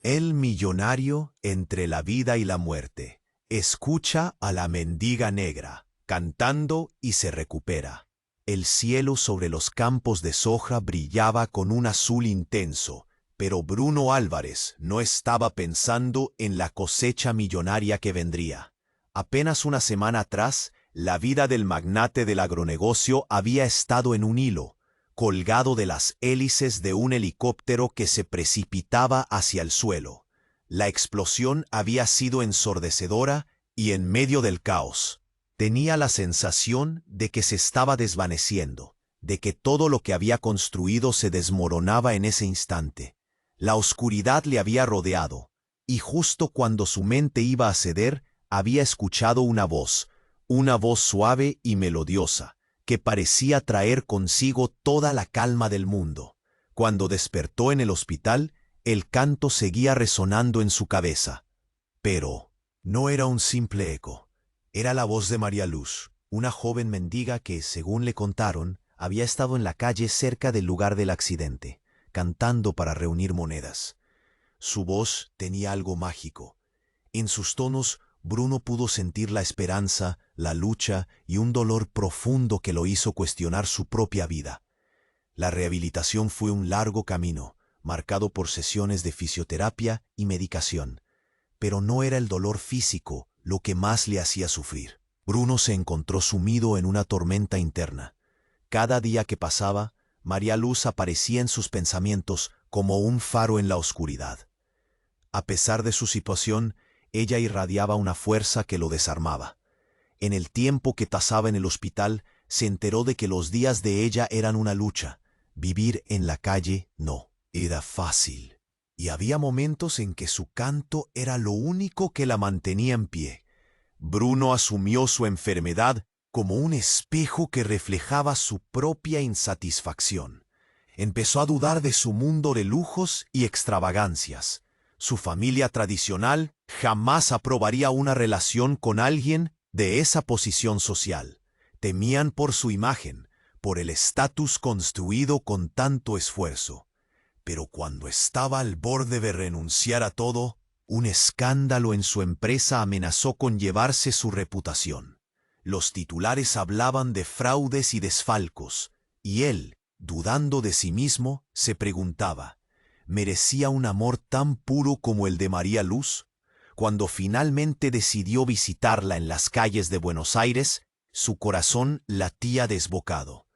El millonario entre la vida y la muerte. Escucha a la mendiga negra, cantando y se recupera. El cielo sobre los campos de soja brillaba con un azul intenso, pero Bruno Álvarez no estaba pensando en la cosecha millonaria que vendría. Apenas una semana atrás, la vida del magnate del agronegocio había estado en un hilo, colgado de las hélices de un helicóptero que se precipitaba hacia el suelo. La explosión había sido ensordecedora y en medio del caos, tenía la sensación de que se estaba desvaneciendo, de que todo lo que había construido se desmoronaba en ese instante. La oscuridad le había rodeado, y justo cuando su mente iba a ceder, había escuchado una voz suave y melodiosa, que parecía traer consigo toda la calma del mundo. Cuando despertó en el hospital, el canto seguía resonando en su cabeza. Pero no era un simple eco. Era la voz de María Luz, una joven mendiga que, según le contaron, había estado en la calle cerca del lugar del accidente, cantando para reunir monedas. Su voz tenía algo mágico. En sus tonos, Bruno pudo sentir la esperanza, la lucha y un dolor profundo que lo hizo cuestionar su propia vida. La rehabilitación fue un largo camino, marcado por sesiones de fisioterapia y medicación. Pero no era el dolor físico lo que más le hacía sufrir. Bruno se encontró sumido en una tormenta interna. Cada día que pasaba, María Luz aparecía en sus pensamientos como un faro en la oscuridad. A pesar de su situación, ella irradiaba una fuerza que lo desarmaba. En el tiempo que pasaba en el hospital, se enteró de que los días de ella eran una lucha. Vivir en la calle no era fácil. Y había momentos en que su canto era lo único que la mantenía en pie. Bruno asumió su enfermedad como un espejo que reflejaba su propia insatisfacción. Empezó a dudar de su mundo de lujos y extravagancias. Su familia tradicional jamás aprobaría una relación con alguien de esa posición social. Temían por su imagen, por el estatus construido con tanto esfuerzo. Pero cuando estaba al borde de renunciar a todo, un escándalo en su empresa amenazó con llevarse su reputación. Los titulares hablaban de fraudes y desfalcos, y él, dudando de sí mismo, se preguntaba, ¿merecía un amor tan puro como el de María Luz? Cuando finalmente decidió visitarla en las calles de Buenos Aires, su corazón latía desbocado.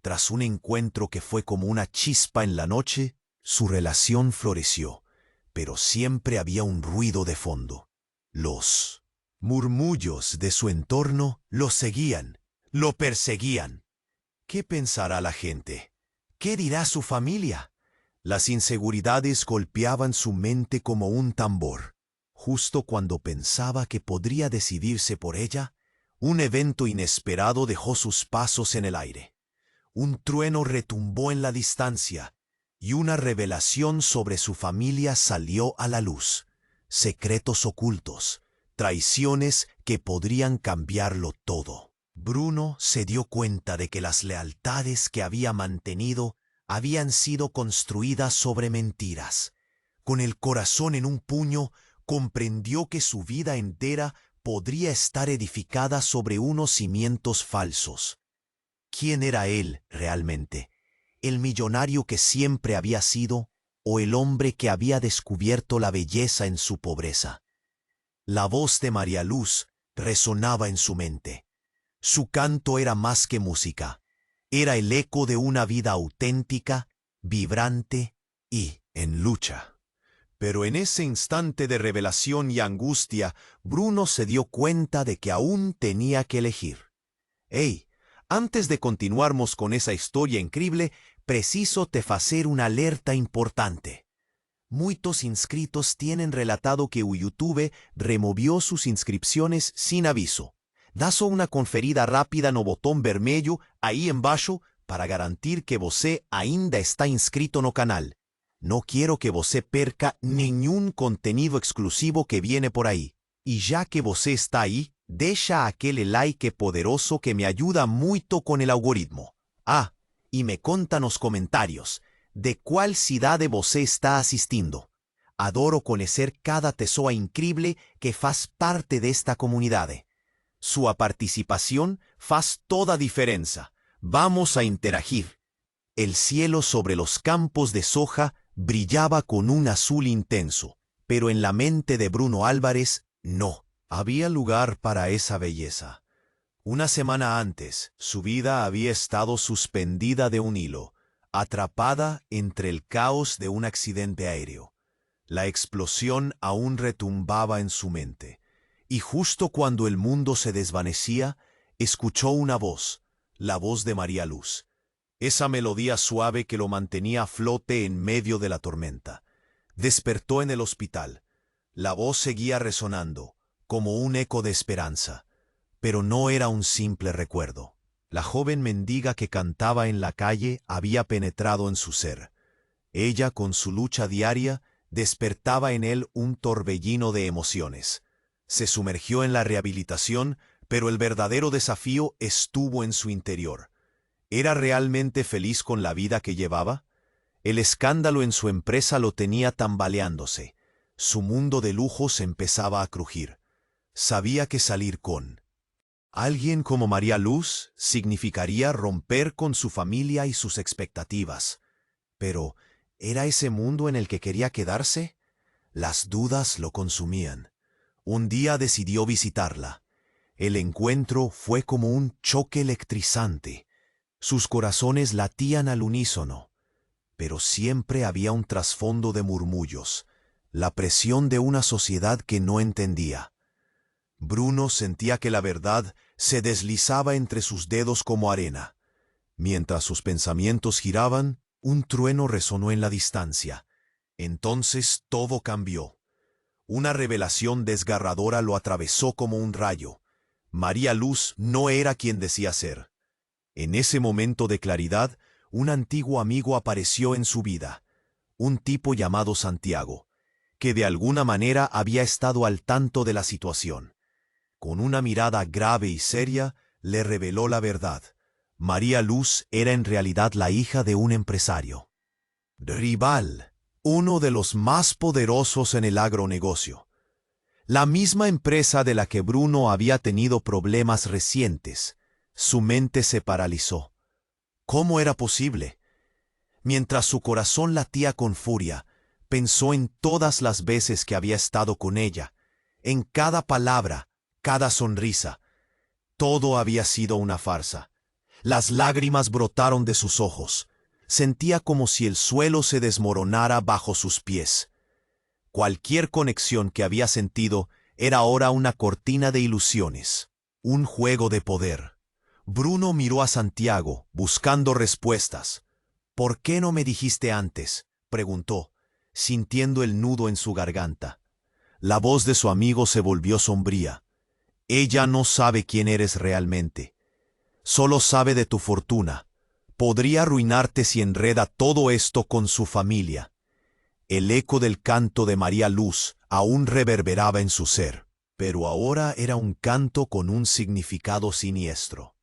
Tras un encuentro que fue como una chispa en la noche, su relación floreció, pero siempre había un ruido de fondo. Los murmullos de su entorno lo seguían, lo perseguían. ¿Qué pensará la gente? ¿Qué dirá su familia? Las inseguridades golpeaban su mente como un tambor. Justo cuando pensaba que podría decidirse por ella, un evento inesperado dejó sus pasos en el aire. Un trueno retumbó en la distancia, y una revelación sobre su familia salió a la luz. Secretos ocultos, traiciones que podrían cambiarlo todo. Bruno se dio cuenta de que las lealtades que había mantenido habían sido construidas sobre mentiras. Con el corazón en un puño, comprendió que su vida entera podría estar edificada sobre unos cimientos falsos. ¿Quién era él realmente? ¿El millonario que siempre había sido o el hombre que había descubierto la belleza en su pobreza? La voz de María Luz resonaba en su mente. Su canto era más que música. Era el eco de una vida auténtica, vibrante y en lucha. Pero en ese instante de revelación y angustia, Bruno se dio cuenta de que aún tenía que elegir. «Hey, antes de continuarmos con esa historia increíble, preciso te facer una alerta importante. Muitos inscritos tienen relatado que o YouTube removió sus inscripciones sin aviso. Dá só uma conferida rápida no botão vermelho aí embaixo para garantir que você ainda está inscrito no canal. No quiero que você perca nenhum contenido exclusivo que viene por aí. E já que você está aí, deixa aquele like poderoso que me ayuda muito con el algoritmo. Ah, y me conta nos comentarios de cuál cidade você está asistindo. Adoro conocer cada tesoa increíble que faz parte de esta comunidad. Su participación faz toda diferencia. Vamos a interagir. El cielo sobre los campos de soja brillaba con un azul intenso, pero en la mente de Bruno Álvarez no había lugar para esa belleza. Una semana antes, su vida había estado suspendida de un hilo, atrapada entre el caos de un accidente aéreo. La explosión aún retumbaba en su mente, y justo cuando el mundo se desvanecía, escuchó una voz, la voz de María Luz. Esa melodía suave que lo mantenía a flote en medio de la tormenta. Despertó en el hospital. La voz seguía resonando, como un eco de esperanza, pero no era un simple recuerdo. La joven mendiga que cantaba en la calle había penetrado en su ser. Ella, con su lucha diaria, despertaba en él un torbellino de emociones. Se sumergió en la rehabilitación, pero el verdadero desafío estuvo en su interior. ¿Era realmente feliz con la vida que llevaba? El escándalo en su empresa lo tenía tambaleándose. Su mundo de lujos empezaba a crujir. Sabía que salir con alguien como María Luz significaría romper con su familia y sus expectativas. Pero, ¿era ese mundo en el que quería quedarse? Las dudas lo consumían. Un día decidió visitarla. El encuentro fue como un choque electrizante. Sus corazones latían al unísono, pero siempre había un trasfondo de murmullos, la presión de una sociedad que no entendía. Bruno sentía que la verdad se deslizaba entre sus dedos como arena. Mientras sus pensamientos giraban, un trueno resonó en la distancia. Entonces todo cambió. Una revelación desgarradora lo atravesó como un rayo. María Luz no era quien decía ser. En ese momento de claridad, un antiguo amigo apareció en su vida, un tipo llamado Santiago, que de alguna manera había estado al tanto de la situación. Con una mirada grave y seria, le reveló la verdad. María Luz era en realidad la hija de un empresario. Rival, uno de los más poderosos en el agronegocio. La misma empresa de la que Bruno había tenido problemas recientes. Su mente se paralizó. ¿Cómo era posible? Mientras su corazón latía con furia, pensó en todas las veces que había estado con ella, en cada palabra, cada sonrisa. Todo había sido una farsa. Las lágrimas brotaron de sus ojos. Sentía como si el suelo se desmoronara bajo sus pies. Cualquier conexión que había sentido era ahora una cortina de ilusiones, un juego de poder. Bruno miró a Santiago, buscando respuestas. «¿Por qué no me dijiste antes?», preguntó, sintiendo el nudo en su garganta. La voz de su amigo se volvió sombría. «Ella no sabe quién eres realmente. Solo sabe de tu fortuna. Podría arruinarte si enreda todo esto con su familia». El eco del canto de María Luz aún reverberaba en su ser, pero ahora era un canto con un significado siniestro.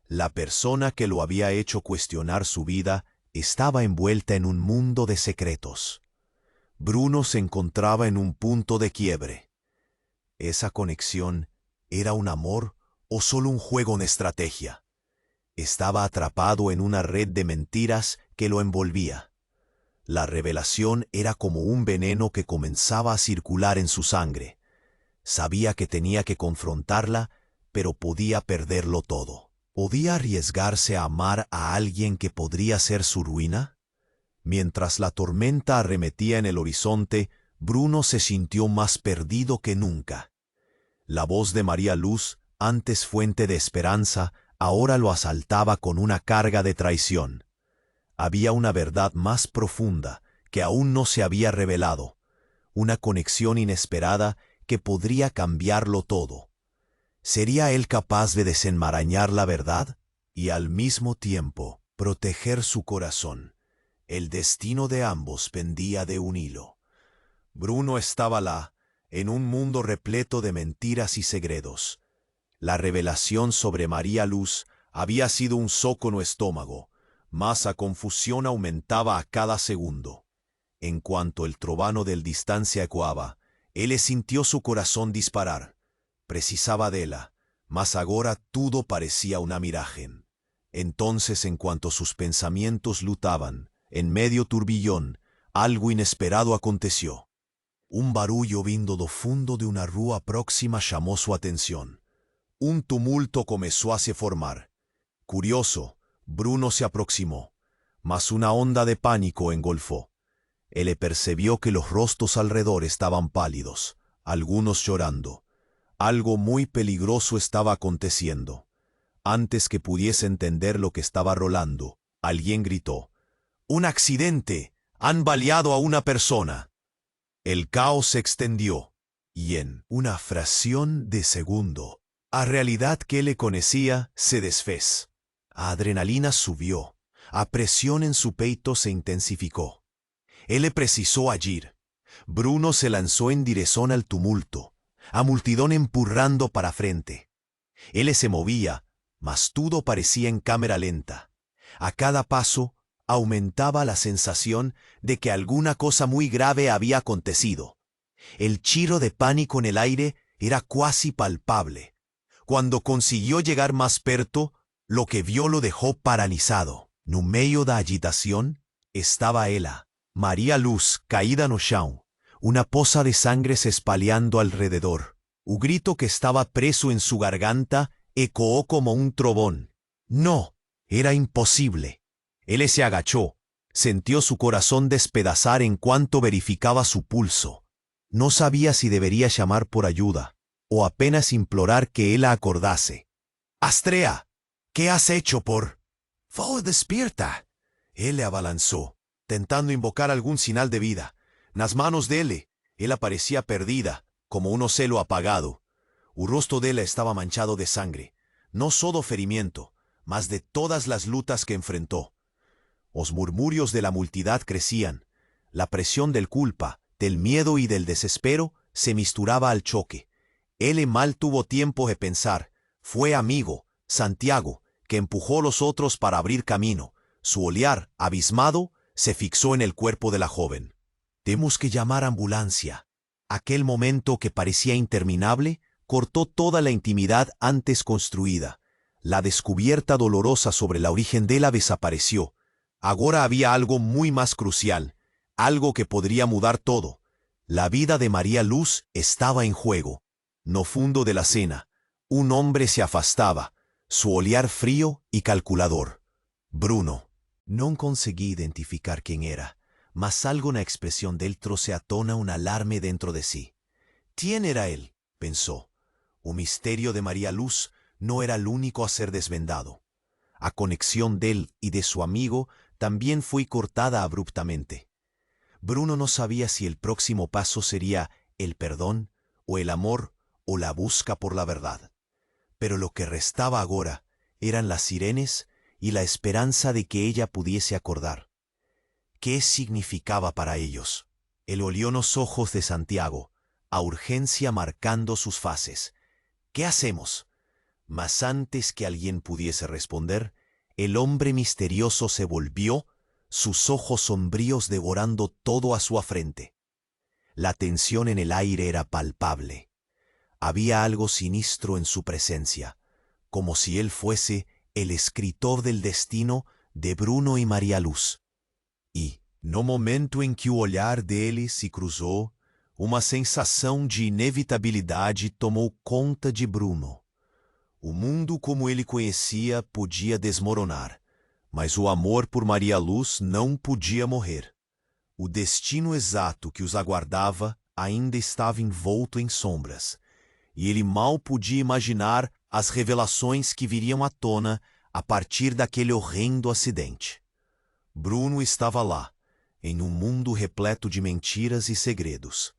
La persona que lo había hecho cuestionar su vida estaba envuelta en un mundo de secretos. Bruno se encontraba en un punto de quiebre. ¿Esa conexión era un amor o solo un juego de estrategia? Estaba atrapado en una red de mentiras que lo envolvía. La revelación era como un veneno que comenzaba a circular en su sangre. Sabía que tenía que confrontarla, pero podía perderlo todo. ¿Podía arriesgarse a amar a alguien que podría ser su ruina? Mientras la tormenta arremetía en el horizonte, Bruno se sintió más perdido que nunca. La voz de María Luz, antes fuente de esperanza, ahora lo asaltaba con una carga de traición. Había una verdad más profunda que aún no se había revelado, una conexión inesperada que podría cambiarlo todo. ¿Sería él capaz de desenmarañar la verdad y al mismo tiempo proteger su corazón? El destino de ambos pendía de un hilo. Bruno estaba en un mundo repleto de mentiras y segredos. La revelación sobre María Luz había sido un soco en el estómago, mas la confusión aumentaba a cada segundo. En cuanto el trovano del distancia ecoaba, él sintió su corazón disparar. Precisaba dela, mas agora todo parecía una miragen. Entonces, en cuanto sus pensamientos lutaban, en medio turbillón, algo inesperado aconteció. Un barullo vindo do fundo de una rúa próxima llamó su atención. Un tumulto comenzó a se formar. Curioso, Bruno se aproximó, mas una onda de pánico engolfó. Él percibió que los rostros alrededor estaban pálidos, algunos llorando. Algo muy peligroso estaba aconteciendo. Antes que pudiese entender lo que estaba rolando, alguien gritó: ¡Un accidente! ¡Han baleado a una persona! El caos se extendió, y en una fracción de segundo, la realidad que le conocía se desfez. La adrenalina subió, la presión en su peito se intensificó. Él precisó agir. Bruno se lanzó en dirección al tumulto, a multidón empurrando para frente. Él se movía, mas todo parecía en cámara lenta. A cada paso aumentaba la sensación de que alguna cosa muy grave había acontecido. El chirro de pánico en el aire era casi palpable. Cuando consiguió llegar más perto, lo que vio lo dejó paralizado. No medio da agitación estaba ella, María Luz, caída no chão, una poza de sangre se espalhando alrededor. Un grito que estaba preso en su garganta ecoó como un trovón. No, era imposible. Él se agachó, sintió su corazón despedazar en cuanto verificaba su pulso. No sabía si debería llamar por ayuda, o apenas implorar que él la acordase. «Astrea, ¿qué has hecho por...?» «¡Oh, despierta!» Él le abalanzó, tentando invocar algún señal de vida. Nas manos de él aparecía perdida, como un ocelo apagado. El rostro de él estaba manchado de sangre, no solo ferimiento, mas de todas las lutas que enfrentó. Los murmurios de la multitud crecían. La presión del culpa, del miedo y del desespero se misturaba al choque. Él mal tuvo tiempo de pensar. Fue amigo, Santiago, que empujó a los otros para abrir camino. Su olhar, abismado, se fixó en el cuerpo de la joven. «Tenemos que llamar ambulancia». Aquel momento que parecía interminable cortó toda la intimidad antes construida. La descubierta dolorosa sobre la origen de la desapareció. Ahora había algo muy más crucial, algo que podría mudar todo. La vida de María Luz estaba en juego. No fundo de la cena, un hombre se afastaba, su olhar frío y calculador. Bruno. No conseguí identificar quién era, mas algo en la expresión del se atona un alarme dentro de sí. ¿Quién era él?, pensó. El misterio de María Luz no era el único a ser desvendado. La conexión de él y de su amigo también fue cortada abruptamente. Bruno no sabía si el próximo paso sería el perdón, o el amor, o la busca por la verdad. Pero lo que restaba ahora eran las sirenes y la esperanza de que ella pudiese acordar. ¿Qué significaba para ellos? Él olió los ojos de Santiago, a urgencia marcando sus faces. ¿Qué hacemos? Mas antes que alguien pudiese responder, el hombre misterioso se volvió, sus ojos sombríos devorando todo a su frente. La tensión en el aire era palpable. Había algo sinistro en su presencia, como si él fuese el escritor del destino de Bruno y María Luz. Y, no momento em que o olhar dele se cruzou, uma sensação de inevitabilidade tomou conta de Bruno. O mundo como ele conhecia podia desmoronar, mas o amor por Maria Luz não podia morrer. O destino exato que os aguardava ainda estava envolto em sombras, e ele mal podia imaginar as revelações que viriam à tona a partir daquele horrendo acidente. Bruno estava lá, em um mundo repleto de mentiras e segredos.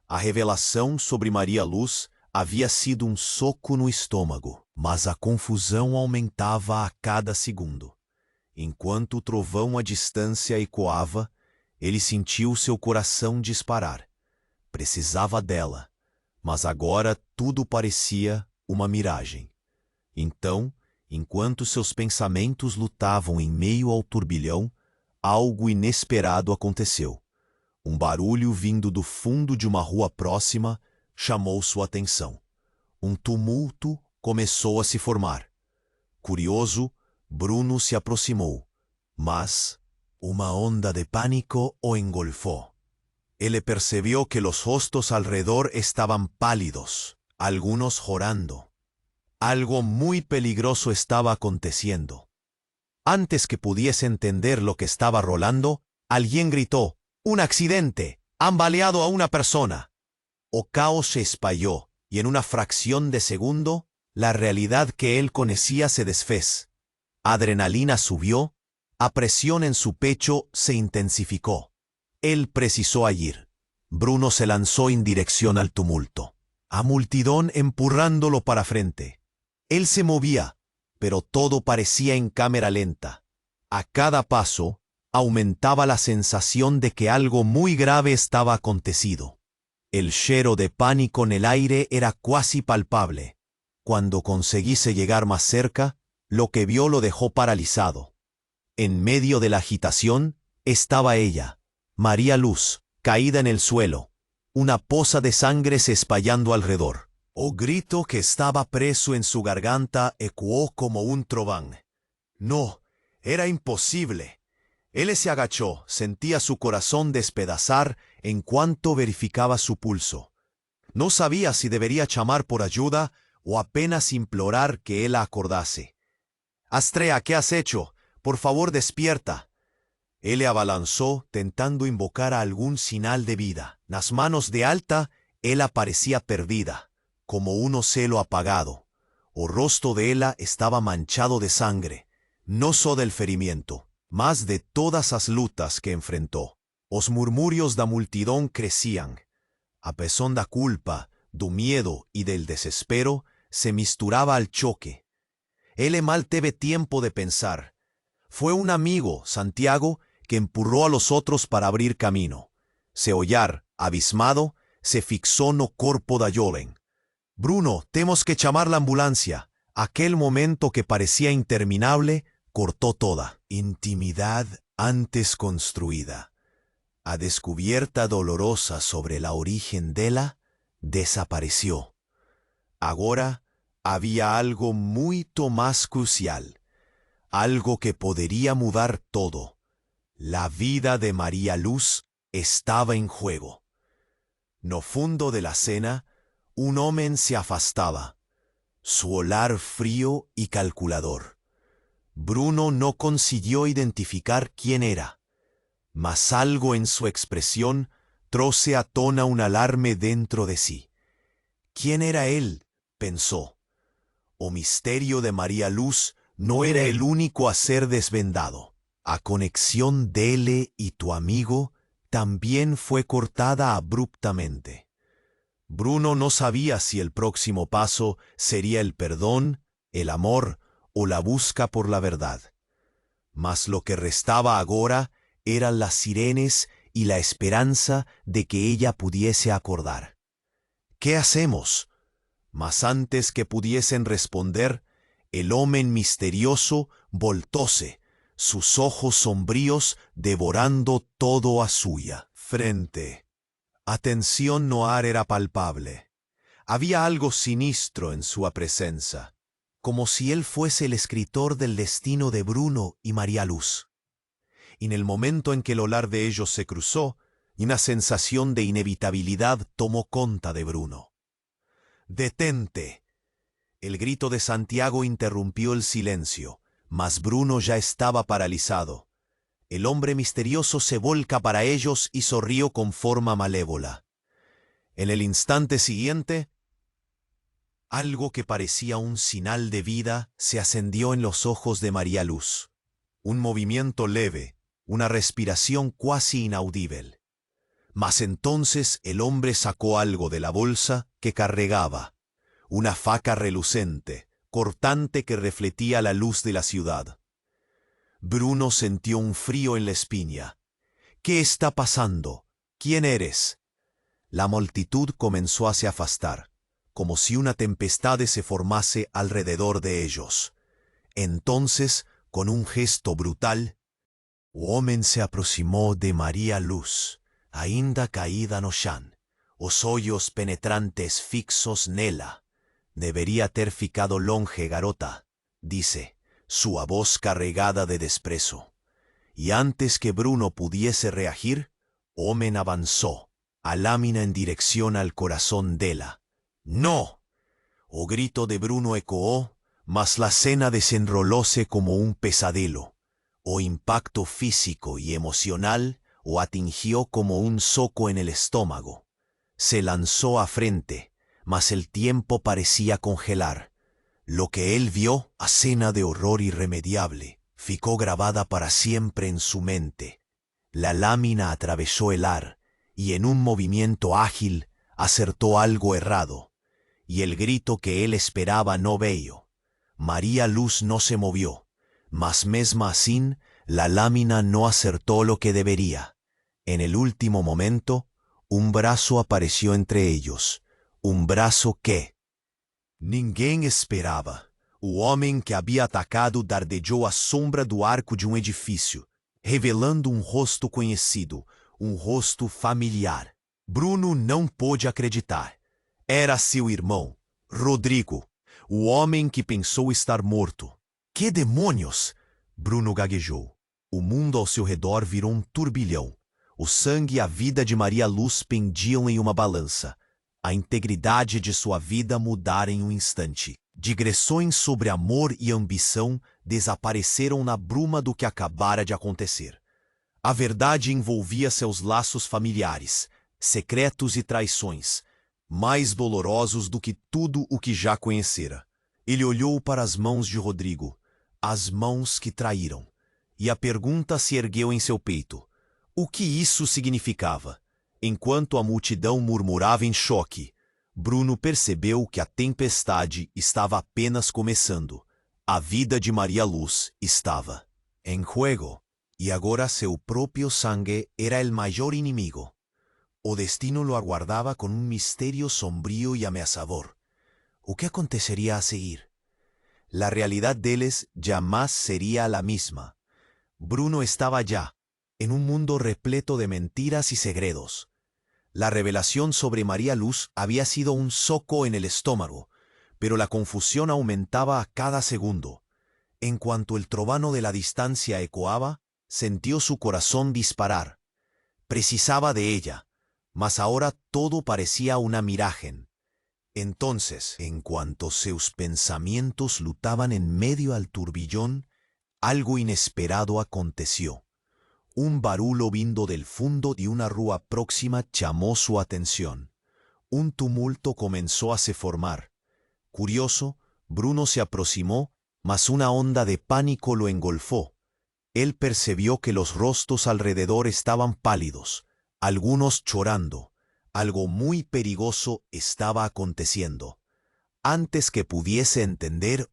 A revelação sobre Maria Luz havia sido um soco no estômago, mas a confusão aumentava a cada segundo. Enquanto o trovão à distância ecoava, ele sentiu seu coração disparar. Precisava dela, mas agora tudo parecia uma miragem. Então, enquanto seus pensamentos lutavam em meio ao turbilhão, algo inesperado aconteceu. barulho vindo do fundo de uma rua próxima chamou sua atenção. Tumulto começou a se formar. Curioso, Bruno se aproximou, mas uma onda de pánico o engolfó. Ele percibió que los rostros alrededor estaban pálidos, algunos llorando. Algo muy peligroso estaba aconteciendo. Antes que pudiese entender lo que estaba rolando, alguien gritó: ¡Un accidente! ¡Han baleado a una persona! O caos se espalló, y en una fracción de segundo, la realidad que él conocía se desfez. Adrenalina subió, a presión en su pecho se intensificó. Él precisó agir. Bruno se lanzó en dirección al tumulto, a multidón empurrándolo para frente. Él se movía, pero todo parecía en cámara lenta. A cada paso, aumentaba la sensación de que algo muy grave estaba acontecido. El chero de pánico en el aire era casi palpable. Cuando conseguise llegar más cerca, lo que vio lo dejó paralizado. En medio de la agitación, estaba ella, María Luz, caída en el suelo, una poza de sangre se espallando alrededor. O grito que estaba preso en su garganta ecoó como un trovón. No, era imposible. Él se agachó, sentía su corazón despedazar en cuanto verificaba su pulso. No sabía si debería llamar por ayuda o apenas implorar que él la acordase. «Astrea, ¿qué has hecho? Por favor, despierta». Él le abalanzó, tentando invocar a algún señal de vida. Las manos de alta, ella parecía perdida, como un ocelo apagado. O rostro de ella estaba manchado de sangre, no só del ferimiento, mas de todas as lutas que enfrentó. Os murmurios da multidão crecían. A pesar da culpa, do miedo y del desespero, se misturaba al choque. Él mal teve tiempo de pensar. Fue un amigo, Santiago, que empurró a los otros para abrir camino. Se olhar, abismado, se fixó no corpo da joven. «Bruno, temos que llamar la ambulancia». Aquel momento que parecía interminable, cortó toda intimidad antes construida. A descubierta dolorosa sobre la origen dela, desapareció. Agora había algo mucho más crucial, algo que podría mudar todo. La vida de María Luz estaba en juego. No fundo de la cena, un hombre se afastaba, su olhar frío y calculador. Bruno no consiguió identificar quién era, mas algo en su expresión trouxe à tona un alarme dentro de sí. ¿Quién era él?, pensó. O misterio de María Luz no era el único a ser desvendado. A conexión de él y tu amigo también fue cortada abruptamente. Bruno no sabía si el próximo paso sería el perdón, el amor o la busca por la verdad. Mas lo que restaba agora eran las sirenes y la esperanza de que ella pudiese acordar. «¿Qué hacemos?» Mas antes que pudiesen responder, el hombre misterioso voltóse, sus ojos sombríos devorando todo a suya frente. Atención noir era palpable. Había algo sinistro en su presencia, como si él fuese el escritor del destino de Bruno y María Luz. Y en el momento en que el olhar de ellos se cruzó, una sensación de inevitabilidad tomó conta de Bruno. «¡Detente!». El grito de Santiago interrumpió el silencio, mas Bruno ya estaba paralizado. El hombre misterioso se volca para ellos y sonrió con forma malévola. En el instante siguiente, algo que parecía un señal de vida se ascendió en los ojos de María Luz. Un movimiento leve, una respiración casi inaudible. Mas entonces el hombre sacó algo de la bolsa que cargaba, una faca relucente, cortante que refletía la luz de la ciudad. Bruno sintió un frío en la espina. «¿Qué está pasando? ¿Quién eres?». La multitud comenzó a se afastar, como si una tempestad se formase alrededor de ellos. Entonces, con un gesto brutal, el hombre se aproximó de María Luz, Ainda caída no chão, os olhos penetrantes fixos nela. Debería ter ficado longe, garota, dice, su voz carregada de desprezo. Y antes que Bruno pudiese reagir, Omen avanzó, a lámina en dirección al corazón dela. ¡No! O grito de Bruno ecoó, mas la cena desenrolóse como un pesadelo. O impacto físico y emocional o atingió como un soco en el estómago. Se lanzó a frente, mas el tiempo parecía congelar. Lo que él vio, escena de horror irremediable, ficó grabada para siempre en su mente. La lámina atravesó el ar, y en un movimiento ágil acertó algo errado, y el grito que él esperaba no veio. María Luz no se movió, mas mesma así la lámina no acertó lo que debería. En el último momento, un brazo apareció entre ellos, un brazo que ninguém esperava. O homem que havia atacado dardejou à sombra do arco de um edifício, revelando um rosto conhecido, um rosto familiar. Bruno não pôde acreditar. Era seu irmão, Rodrigo, o homem que pensou estar morto. Que demônios! Bruno gaguejou. O mundo ao seu redor virou um turbilhão. O sangue e a vida de Maria Luz pendiam em uma balança. A integridade de sua vida mudara em um instante. Digressões sobre amor e ambição desapareceram na bruma do que acabara de acontecer. A verdade envolvia seus laços familiares, secretos e traições, mais dolorosos do que tudo o que já conhecera. Ele olhou para as mãos de Rodrigo, as mãos que traíram, e a pergunta se ergueu em seu peito. O que isso significava? Enquanto a multidão murmurava em choque, Bruno percebeu que a tempestade estava apenas começando. A vida de Maria Luz estava em jogo, e agora seu próprio sangue era o maior inimigo. O destino lo aguardava com um mistério sombrio e ameaçador. O que aconteceria a seguir? La realidad deles jamás sería la misma. Bruno estaba ya, en un mundo repleto de mentiras y segredos. La revelación sobre María Luz había sido un soco en el estómago, pero la confusión aumentaba a cada segundo. En cuanto el trovano de la distancia ecoaba, sintió su corazón disparar. Precisaba de ella, mas ahora todo parecía una miragen. Entonces, en cuanto sus pensamientos lutaban en medio al turbillón, algo inesperado aconteció. Un barulho vindo del fondo de una rúa próxima llamó su atención. Un tumulto comenzó a se formar. Curioso, Bruno se aproximó, mas una onda de pánico lo engolfó. Él percibió que los rostros alrededor estaban pálidos, algunos llorando. Algo muy peligroso estaba aconteciendo. Antes que pudiese entender,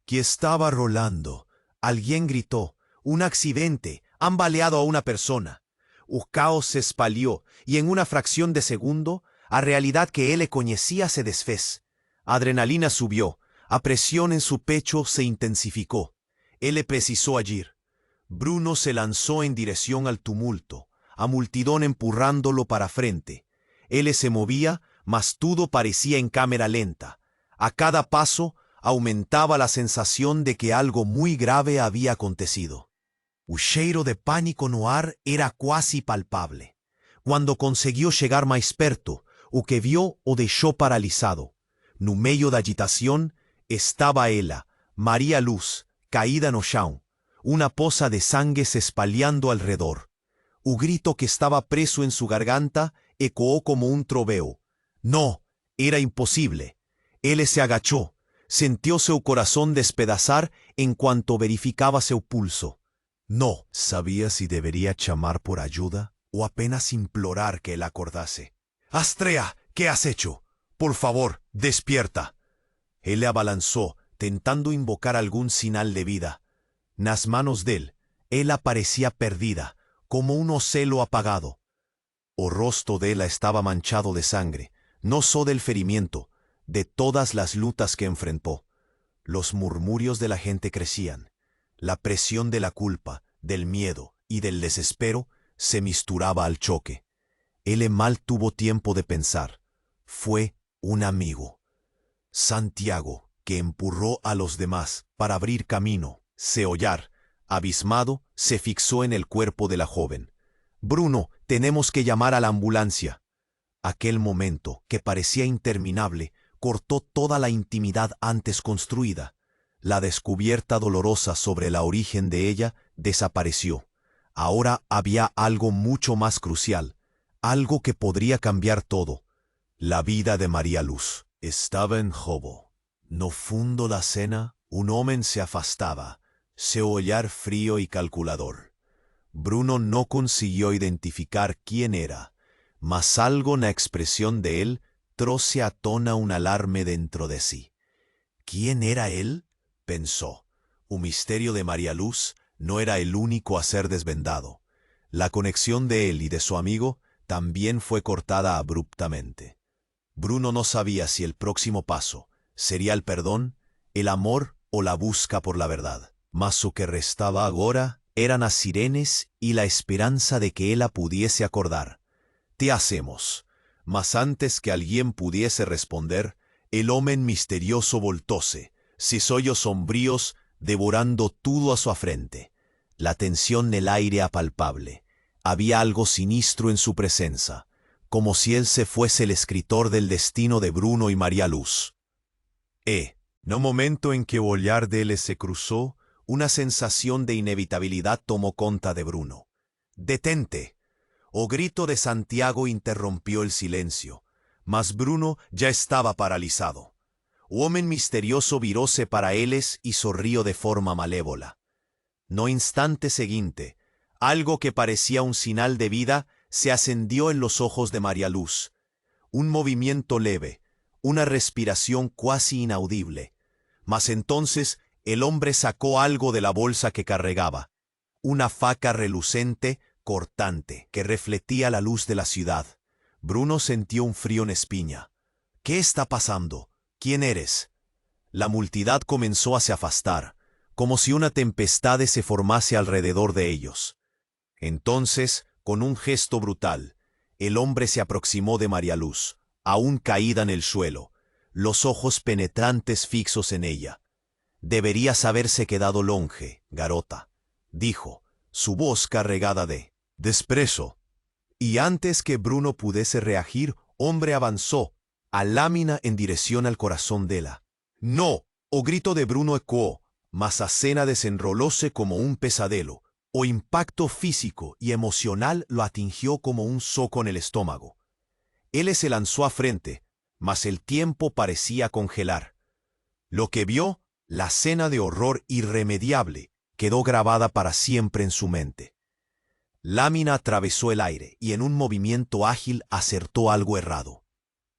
que estaba rolando, alguien gritó, «Un accidente, han baleado a una persona». El caos se espalió y en una fracción de segundo, a realidad que él le conocía se desfez. Adrenalina subió, a presión en su pecho se intensificó. Él le precisó agir. Bruno se lanzó en dirección al tumulto, a multidón empurrándolo para frente. Él se movía, mas todo parecía en cámara lenta. A cada paso aumentaba la sensación de que algo muy grave había acontecido. O cheiro de pánico no ar era quase palpable. Cuando consiguió llegar más perto, o que vio o deixou paralisado. No meio da agitación estaba ela, María Luz, caída no chão, una poza de sangue se espalhando alrededor. O grito que estaba preso en su garganta ecoó como un troveo. No, era imposible. Él se agachó, sintió su corazón despedazar en cuanto verificaba su pulso. No sabía si debería llamar por ayuda o apenas implorar que él acordase. «Astrea, ¿qué has hecho? Por favor, despierta». Él le abalanzó, tentando invocar algún señal de vida. Nas manos de él, ella parecía perdida, como un ocelo apagado. O rostro de ella estaba manchado de sangre, no solo del ferimiento, de todas las lutas que enfrentó. Los murmurios de la gente crecían. La presión de la culpa, del miedo y del desespero se misturaba al choque. Él mal tuvo tiempo de pensar. Fue un amigo. Santiago, que empurró a los demás para abrir camino. Seollar, abismado, se fixó en el cuerpo de la joven. «Bruno, tenemos que llamar a la ambulancia». Aquel momento, que parecía interminable, cortó toda la intimidad antes construida. La descubierta dolorosa sobre la origen de ella desapareció. Ahora había algo mucho más crucial, algo que podría cambiar todo. La vida de María Luz estaba en jogo. No fundo la cena, un hombre se afastaba, se olhar frío y calculador. Bruno no consiguió identificar quién era, mas algo en la expresión de él trouxe a tona un alarme dentro de sí. ¿Quién era él?, pensó. Un misterio de María Luz no era el único a ser desvendado. La conexión de él y de su amigo también fue cortada abruptamente. Bruno no sabía si el próximo paso sería el perdón, el amor o la busca por la verdad. Mas lo que restaba ahora eran las sirenes y la esperanza de que él la pudiese acordar. «¿Qué hacemos?». Mas antes que alguien pudiese responder, el hombre misterioso voltóse, sus ojos sombríos devorando todo a su frente. La tensión del aire apalpable. Había algo sinistro en su presencia, como si él se fuese el escritor del destino de Bruno y María Luz. No momento en que el olhar de él se cruzó, una sensación de inevitabilidad tomó conta de Bruno. «¡Detente!». O grito de Santiago interrumpió el silencio, mas Bruno ya estaba paralizado. O hombre misterioso viróse para éles y sonrió de forma malévola. No instante seguinte, algo que parecía un señal de vida se ascendió en los ojos de María Luz. Un movimiento leve, una respiración cuasi inaudible. Mas entonces el hombre sacó algo de la bolsa que cargaba. Una faca relucente, cortante, que reflectía la luz de la ciudad. Bruno sintió un frío en espina. «¿Qué está pasando? ¿Quién eres?». La multitud comenzó a se afastar, como si una tempestad se formase alrededor de ellos. Entonces, con un gesto brutal, el hombre se aproximó de María Luz, aún caída en el suelo, los ojos penetrantes fixos en ella. «Deberías haberse quedado longe, garota», dijo, su voz cargada de desprecio. Y antes que Bruno pudiese reagir, hombre avanzó, a lámina en dirección al corazón de ella. «No», o grito de Bruno ecoó, mas la escena desenrolóse como un pesadelo. O impacto físico y emocional lo atingió como un soco en el estómago. Él se lanzó a frente, mas el tiempo parecía congelar. Lo que vio, la escena de horror irremediable, quedó grabada para siempre en su mente. Lámina atravesó el aire y en un movimiento ágil acertó algo errado.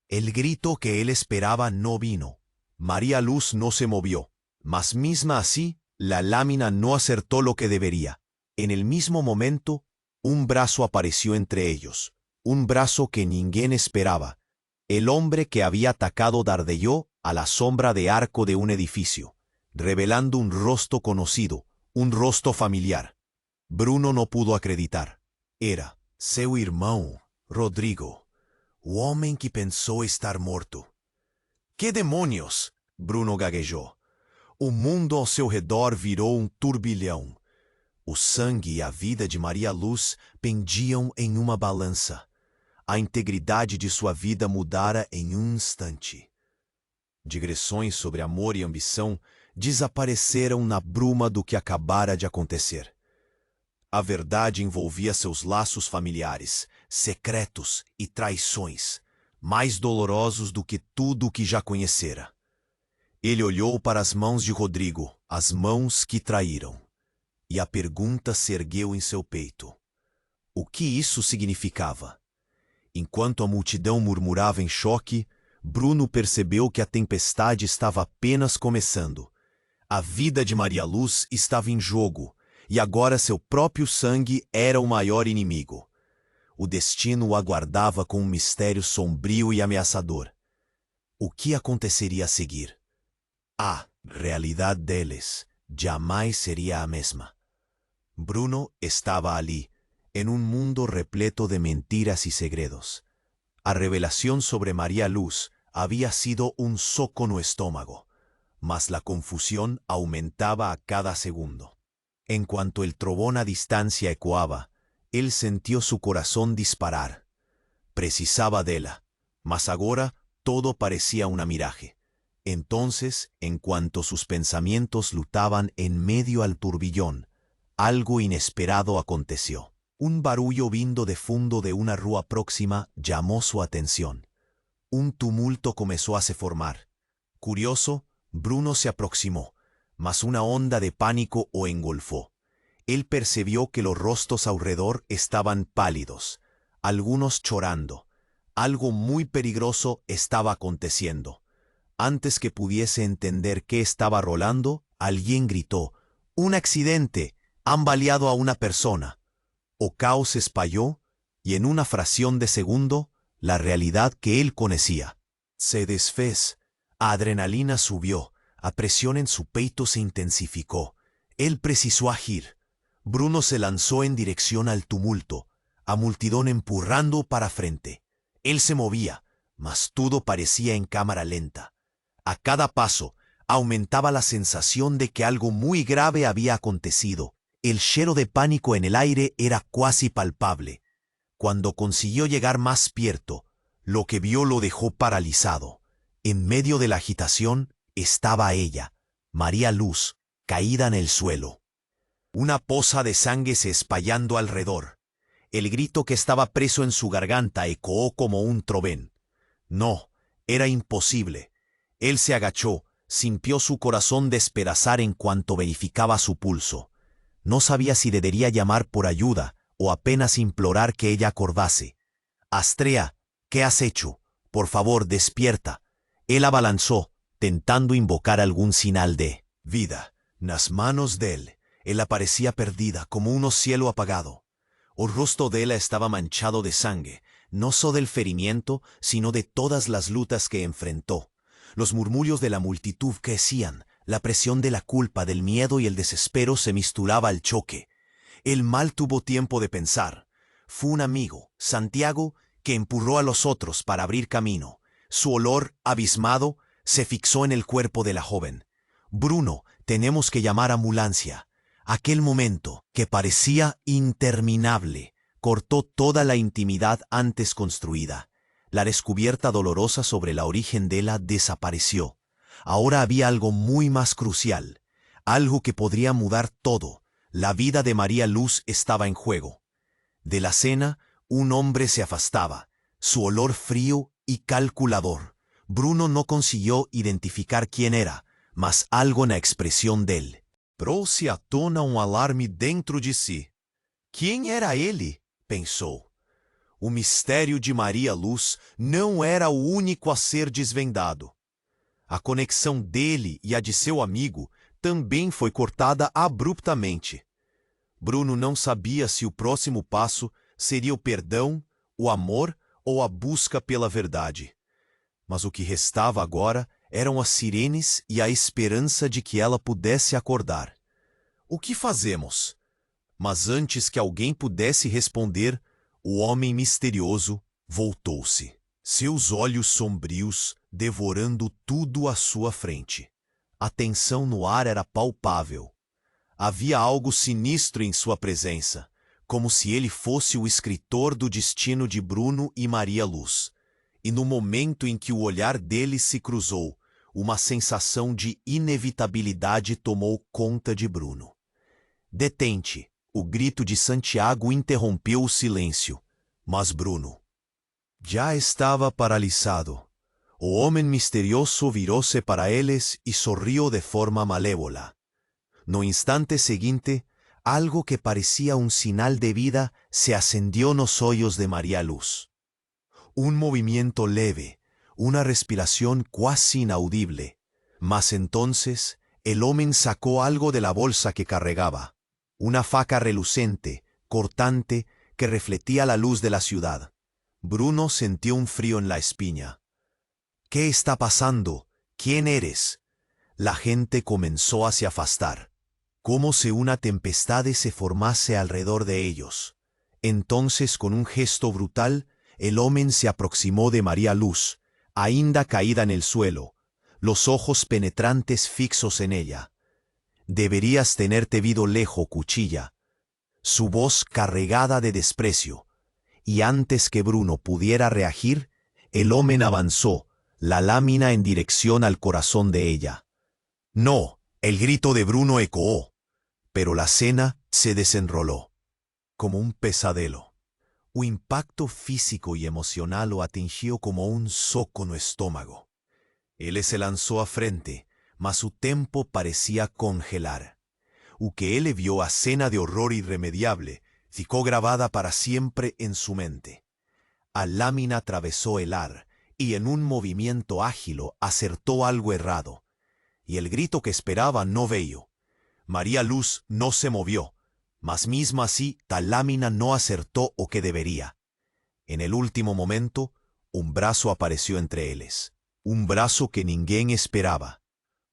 El grito que él esperaba no vino. María Luz no se movió, mas misma así, la lámina no acertó lo que debería. En el mismo momento, un brazo apareció entre ellos, un brazo que ninguém esperaba. El hombre que había atacado dardeyó a la sombra de arco de un edificio, revelando un rostro conocido, un rostro familiar. Bruno no pudo acreditar. Era seu irmão, Rodrigo, o homem que pensó estar muerto. «¿Qué demonios?», Bruno gaguejó. O mundo ao seu redor virou um turbilhão. O sangue e a vida de María Luz pendiam em uma balança. A integridade de sua vida mudara em um instante. Digressões sobre amor e ambição desapareceram na bruma do que acabara de acontecer. A verdade envolvia seus laços familiares, secretos e traições, mais dolorosos do que tudo o que já conhecera. Ele olhou para as mãos de Rodrigo, as mãos que traíram. E a pergunta se ergueu em seu peito. O que isso significava? Enquanto a multidão murmurava em choque, Bruno percebeu que a tempestade estava apenas começando. A vida de María Luz estava em jogo, e agora seu próprio sangue era o maior inimigo. O destino o aguardava com um mistério sombrio e ameaçador. O que aconteceria a seguir? A realidade deles jamais seria a mesma. Bruno estava ali, en un mundo repleto de mentiras y segredos. La revelación sobre María Luz había sido un soco no estómago, mas la confusión aumentaba a cada segundo. En cuanto el trovón a distancia ecoaba, él sintió su corazón disparar. Precisaba dela, mas agora todo parecía una miraje. Entonces, en cuanto sus pensamientos lutaban en medio al turbillón, algo inesperado aconteció. Un barullo vindo de fondo de una rúa próxima llamó su atención. Un tumulto comenzó a se formar. Curioso, Bruno se aproximó, mas una onda de pánico lo engolfó. Él percibió que los rostros alrededor estaban pálidos, algunos llorando. Algo muy peligroso estaba aconteciendo. Antes que pudiese entender qué estaba rolando, alguien gritó: «¡Un accidente! Han baleado a una persona». O caos se espalló, y en una fracción de segundo, la realidad que él conocía se desfez. A adrenalina subió, a presión en su peito se intensificó. Él precisó agir. Bruno se lanzó en dirección al tumulto, a multidón empurrando para frente. Él se movía, mas todo parecía en cámara lenta. A cada paso, aumentaba la sensación de que algo muy grave había acontecido. El chero de pánico en el aire era casi palpable. Cuando consiguió llegar más cierto, lo que vio lo dejó paralizado. En medio de la agitación estaba ella, María Luz, caída en el suelo. Una poza de sangre se espallando alrededor. El grito que estaba preso en su garganta ecoó como un trovén. No, era imposible. Él se agachó, sintió su corazón despedazar en cuanto verificaba su pulso. No sabía si debería llamar por ayuda o apenas implorar que ella acordase. «Astrea, ¿qué has hecho? Por favor, despierta». Él abalanzó, tentando invocar algún señal de vida. En las manos de él, ella parecía perdida, como un cielo apagado. El rostro de ella estaba manchado de sangre, no solo del ferimiento, sino de todas las lutas que enfrentó. Los murmullos de la multitud crecían, la presión de la culpa, del miedo y el desespero se mezclaba al choque. El mal tuvo tiempo de pensar. Fue un amigo, Santiago, que empurró a los otros para abrir camino. Su olor, abismado, se fixó en el cuerpo de la joven. «Bruno, tenemos que llamar ambulancia». Aquel momento, que parecía interminable, cortó toda la intimidad antes construida. La descubierta dolorosa sobre la origen de ella desapareció. Ahora había algo muy más crucial, algo que podría mudar todo. La vida de María Luz estaba en juego. De la cena, un hombre se afastaba, su olor frío y calculador. Bruno no consiguió identificar quién era, mas algo en la expresión de él trouxe à tona alarme dentro de si. Quem era ele? Pensou. O mistério de Maria Luz não era o único a ser desvendado. A conexão dele e a de seu amigo também foi cortada abruptamente. Bruno não sabia se o próximo passo seria o perdão, o amor ou a busca pela verdade. Mas o que restava agora eram as sirenes e a esperança de que ela pudesse acordar. O que fazemos? Mas antes que alguém pudesse responder, o homem misterioso voltou-se, seus olhos sombrios devorando tudo à sua frente. A tensão no ar era palpável. Havia algo sinistro em sua presença, como se ele fosse o escritor do destino de Bruno e Maria Luz. E no momento em que o olhar deles se cruzou, uma sensação de inevitabilidade tomou conta de Bruno. «Detente!» O grito de Santiago interrompeu o silêncio. Mas Bruno já estava paralisado. O homem misterioso virou-se para eles e sorriu de forma malévola. No instante seguinte, algo que parecía un sinal de vida se ascendió en los ojos de María Luz. Un movimiento leve, una respiración casi inaudible. Mas entonces el hombre sacó algo de la bolsa que cargaba. Una faca reluciente, cortante, que refletía la luz de la ciudad. Bruno sintió un frío en la espina. «¿Qué está pasando? ¿Quién eres?» La gente comenzó a se afastar, como si una tempestad se formase alrededor de ellos. Entonces, con un gesto brutal, el hombre se aproximó de María Luz, ainda caída en el suelo, los ojos penetrantes fixos en ella. «Deberías tenerte vido lejos, cuchilla». Su voz cargada de desprecio, y antes que Bruno pudiera reagir, el hombre avanzó, la lámina en dirección al corazón de ella. «No», el grito de Bruno ecoó, pero la escena se desenroló. Como un pesadelo. Un impacto físico y emocional lo atingió como un soco no estómago. Él se lanzó a frente, mas su tempo parecía congelar. O que él vio a escena de horror irremediable, ficó grabada para siempre en su mente. A lámina atravesó el ar, y en un movimiento ágil acertó algo errado. Y el grito que esperaba no veio. María Luz no se movió, mas mismo así tal lámina no acertó o que debería. En el último momento, un brazo apareció entre ellos. Un brazo que ninguém esperaba.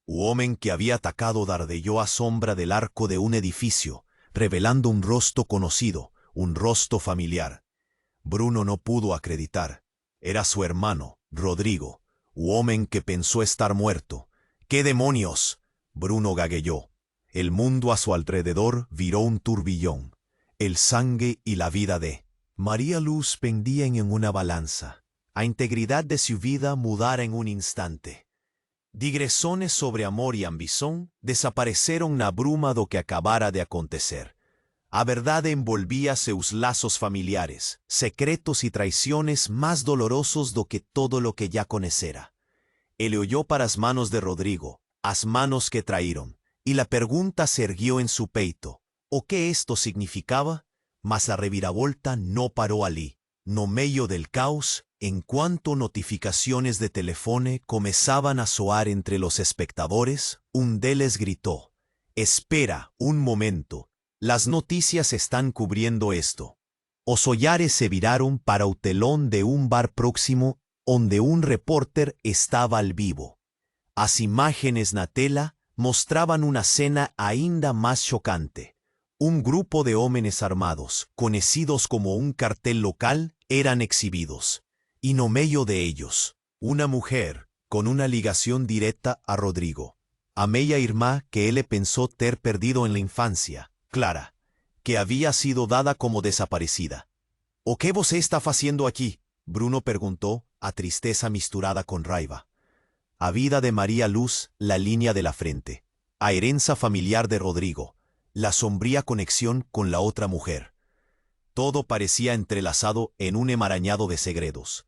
Un hombre que había atacado dardeyó a sombra del arco de un edificio, revelando un rostro conocido, un rostro familiar. Bruno no pudo acreditar. Era su hermano, Rodrigo, un hombre que pensó estar muerto. «¡Qué demonios!», Bruno gagueó. El mundo a su alrededor viró un turbillón. El sangre y la vida de María Luz pendían en una balanza. A integridad de su vida mudara en un instante. Digresiones sobre amor y ambición desaparecieron na bruma do que acabara de acontecer. A verdad envolvía seus lazos familiares, secretos y traiciones más dolorosos do que todo lo que ya conocera. Él oyó para as manos de Rodrigo, as manos que traíron, y la pregunta se erguió en su peito. ¿O qué esto significaba? Mas la reviravolta no paró allí. No medio del caos, en cuanto notificaciones de teléfono comenzaban a soar entre los espectadores, un deles gritó: «Espera un momento, las noticias están cubriendo esto». Os ollares se viraron para el telón de un bar próximo, donde un reporter estaba al vivo. As imágenes na tela mostraban una escena ainda más chocante. Un grupo de hombres armados, conocidos como un cartel local, eran exhibidos. Y no medio de ellos, una mujer, con una ligación directa a Rodrigo. A meia irmã que él pensó ter perdido en la infancia, Clara, que había sido dada como desaparecida. «¿O qué vos está haciendo aquí?», Bruno preguntó, a tristeza misturada con raiva. A vida de María Luz, la línea de la frente. A herencia familiar de Rodrigo, la sombría conexión con la otra mujer. Todo parecía entrelazado en un emaranhado de segredos.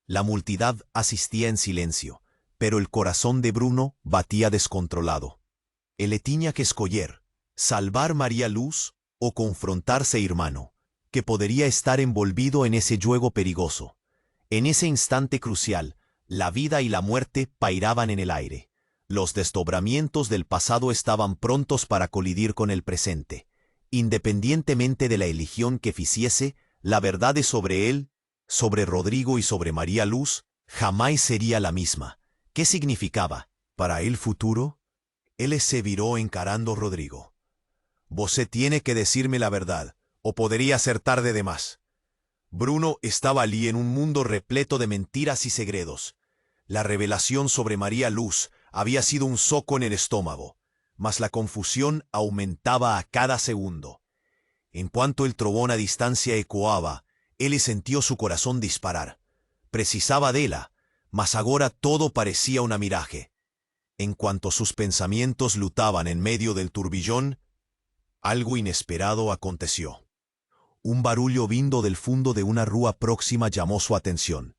La multitud asistía en silencio, pero el corazón de Bruno batía descontrolado. Él tenía que escoger, salvar María Luz o confrontarse hermano, que podría estar envolvido en ese juego perigoso. En ese instante crucial, la vida y la muerte pairaban en el aire. Los desdobramientos del pasado estaban prontos para colidir con el presente. Independientemente de la elección que hiciese, la verdad sobre él, sobre Rodrigo y sobre María Luz, jamás sería la misma. ¿Qué significaba? Para el futuro, él se viró encarando a Rodrigo. «Vosé tiene que decirme la verdad, o podría ser tarde de más». Bruno estaba allí en un mundo repleto de mentiras y segredos. La revelación sobre María Luz había sido un soco en el estómago, mas la confusión aumentaba a cada segundo. En cuanto el trovón a distancia ecoaba, él sintió su corazón disparar. Precisaba de ella, mas ahora todo parecía una miraje. En cuanto sus pensamientos lutaban en medio del turbillón, algo inesperado aconteció. Un barullo vindo del fondo de una rúa próxima llamó su atención.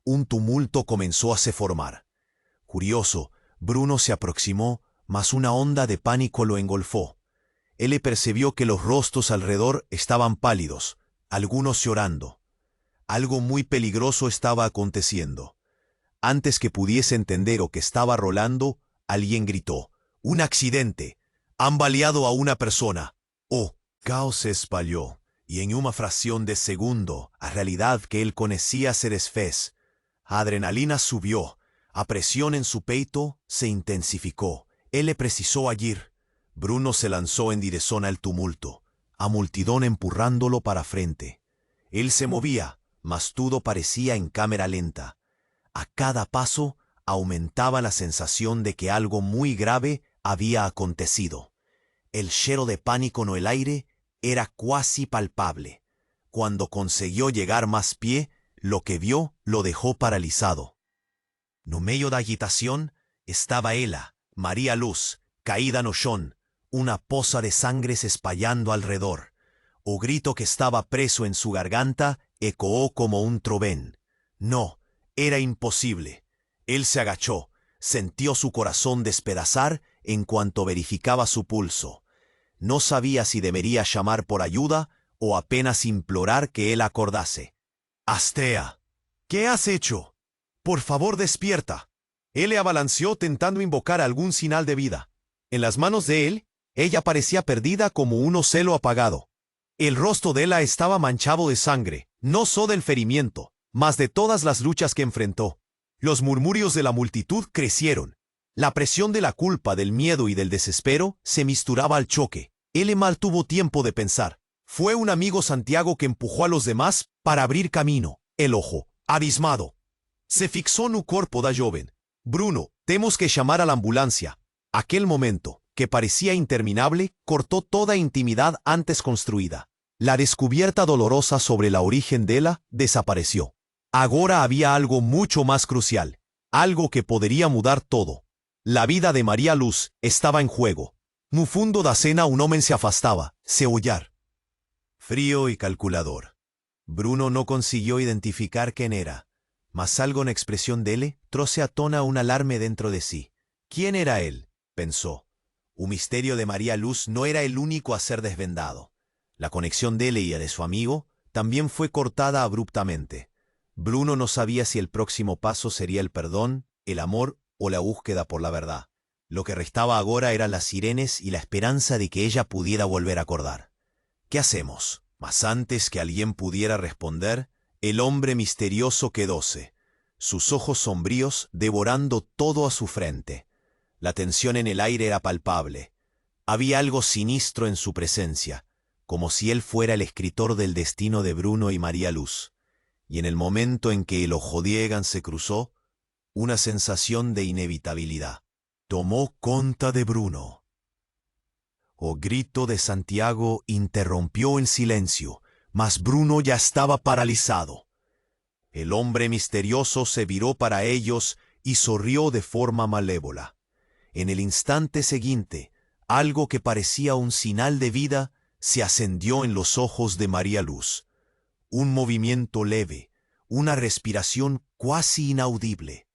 Un tumulto comenzó a se formar. Curioso, Bruno se aproximó, mas una onda de pánico lo engolfó. Él percibió que los rostros alrededor estaban pálidos, algunos llorando. Algo muy peligroso estaba aconteciendo. Antes que pudiese entender lo que estaba rolando, alguien gritó: «¡Un accidente! ¡Han baleado a una persona!». Oh, caos se espalló, y en una fracción de segundo, a realidad que él conocía se desfez. A adrenalina subió, a presión en su peito se intensificó. Él le precisó agir. Bruno se lanzó en dirección al tumulto. a multidão empurrándolo para frente. Él se movía, mas todo parecía en cámara lenta. A cada paso aumentaba la sensación de que algo muy grave había acontecido. El cheiro de pánico en el aire era casi palpable. Cuando consiguió llegar más pie, lo que vio lo dejó paralizado. No medio da agitación estaba ella, María Luz, caída no chão, una poza de sangre se espallando alrededor. O grito que estaba preso en su garganta ecoó como un trovén. No, era imposible. Él se agachó, sintió su corazón despedazar en cuanto verificaba su pulso. No sabía si debería llamar por ayuda o apenas implorar que él acordase. «Astea, ¿qué has hecho? Por favor, despierta». Él le abalanceó tentando invocar algún señal de vida. En las manos de él, ella parecía perdida como un ocelo apagado. El rostro de ella estaba manchado de sangre, no solo del ferimiento, mas de todas las luchas que enfrentó. Los murmurios de la multitud crecieron. La presión de la culpa, del miedo y del desespero se misturaba al choque. Él mal tuvo tiempo de pensar. Fue un amigo Santiago que empujó a los demás para abrir camino. El ojo, abismado, se fixó en el cuerpo da joven. «Bruno, tenemos que llamar a la ambulancia». Aquel momento, que parecía interminable, cortó toda intimidad antes construida. La descubierta dolorosa sobre el origen de ella desapareció. Ahora había algo mucho más crucial, algo que podría mudar todo. La vida de María Luz estaba en juego. No fundo da cena un hombre se afastaba, se ollar. Frío y calculador. Bruno no consiguió identificar quién era, mas algo en expresión de él trouxe a tona un alarme dentro de sí. ¿Quién era él?, pensó. Un misterio de María Luz no era el único a ser desvendado. La conexión de él y de su amigo también fue cortada abruptamente. Bruno no sabía si el próximo paso sería el perdón, el amor o la búsqueda por la verdad. Lo que restaba ahora eran las sirenes y la esperanza de que ella pudiera volver a acordar. ¿Qué hacemos? Mas antes que alguien pudiera responder, el hombre misterioso quedóse, sus ojos sombríos devorando todo a su frente. La tensión en el aire era palpable. Había algo sinistro en su presencia, como si él fuera el escritor del destino de Bruno y María Luz. Y en el momento en que el ojo Diegan se cruzó, una sensación de inevitabilidad tomó conta de Bruno. O grito de Santiago interrumpió el silencio, mas Bruno ya estaba paralizado. El hombre misterioso se viró para ellos y sonrió de forma malévola. En el instante siguiente, algo que parecía un señal de vida se ascendió en los ojos de María Luz. Un movimiento leve, una respiración casi inaudible.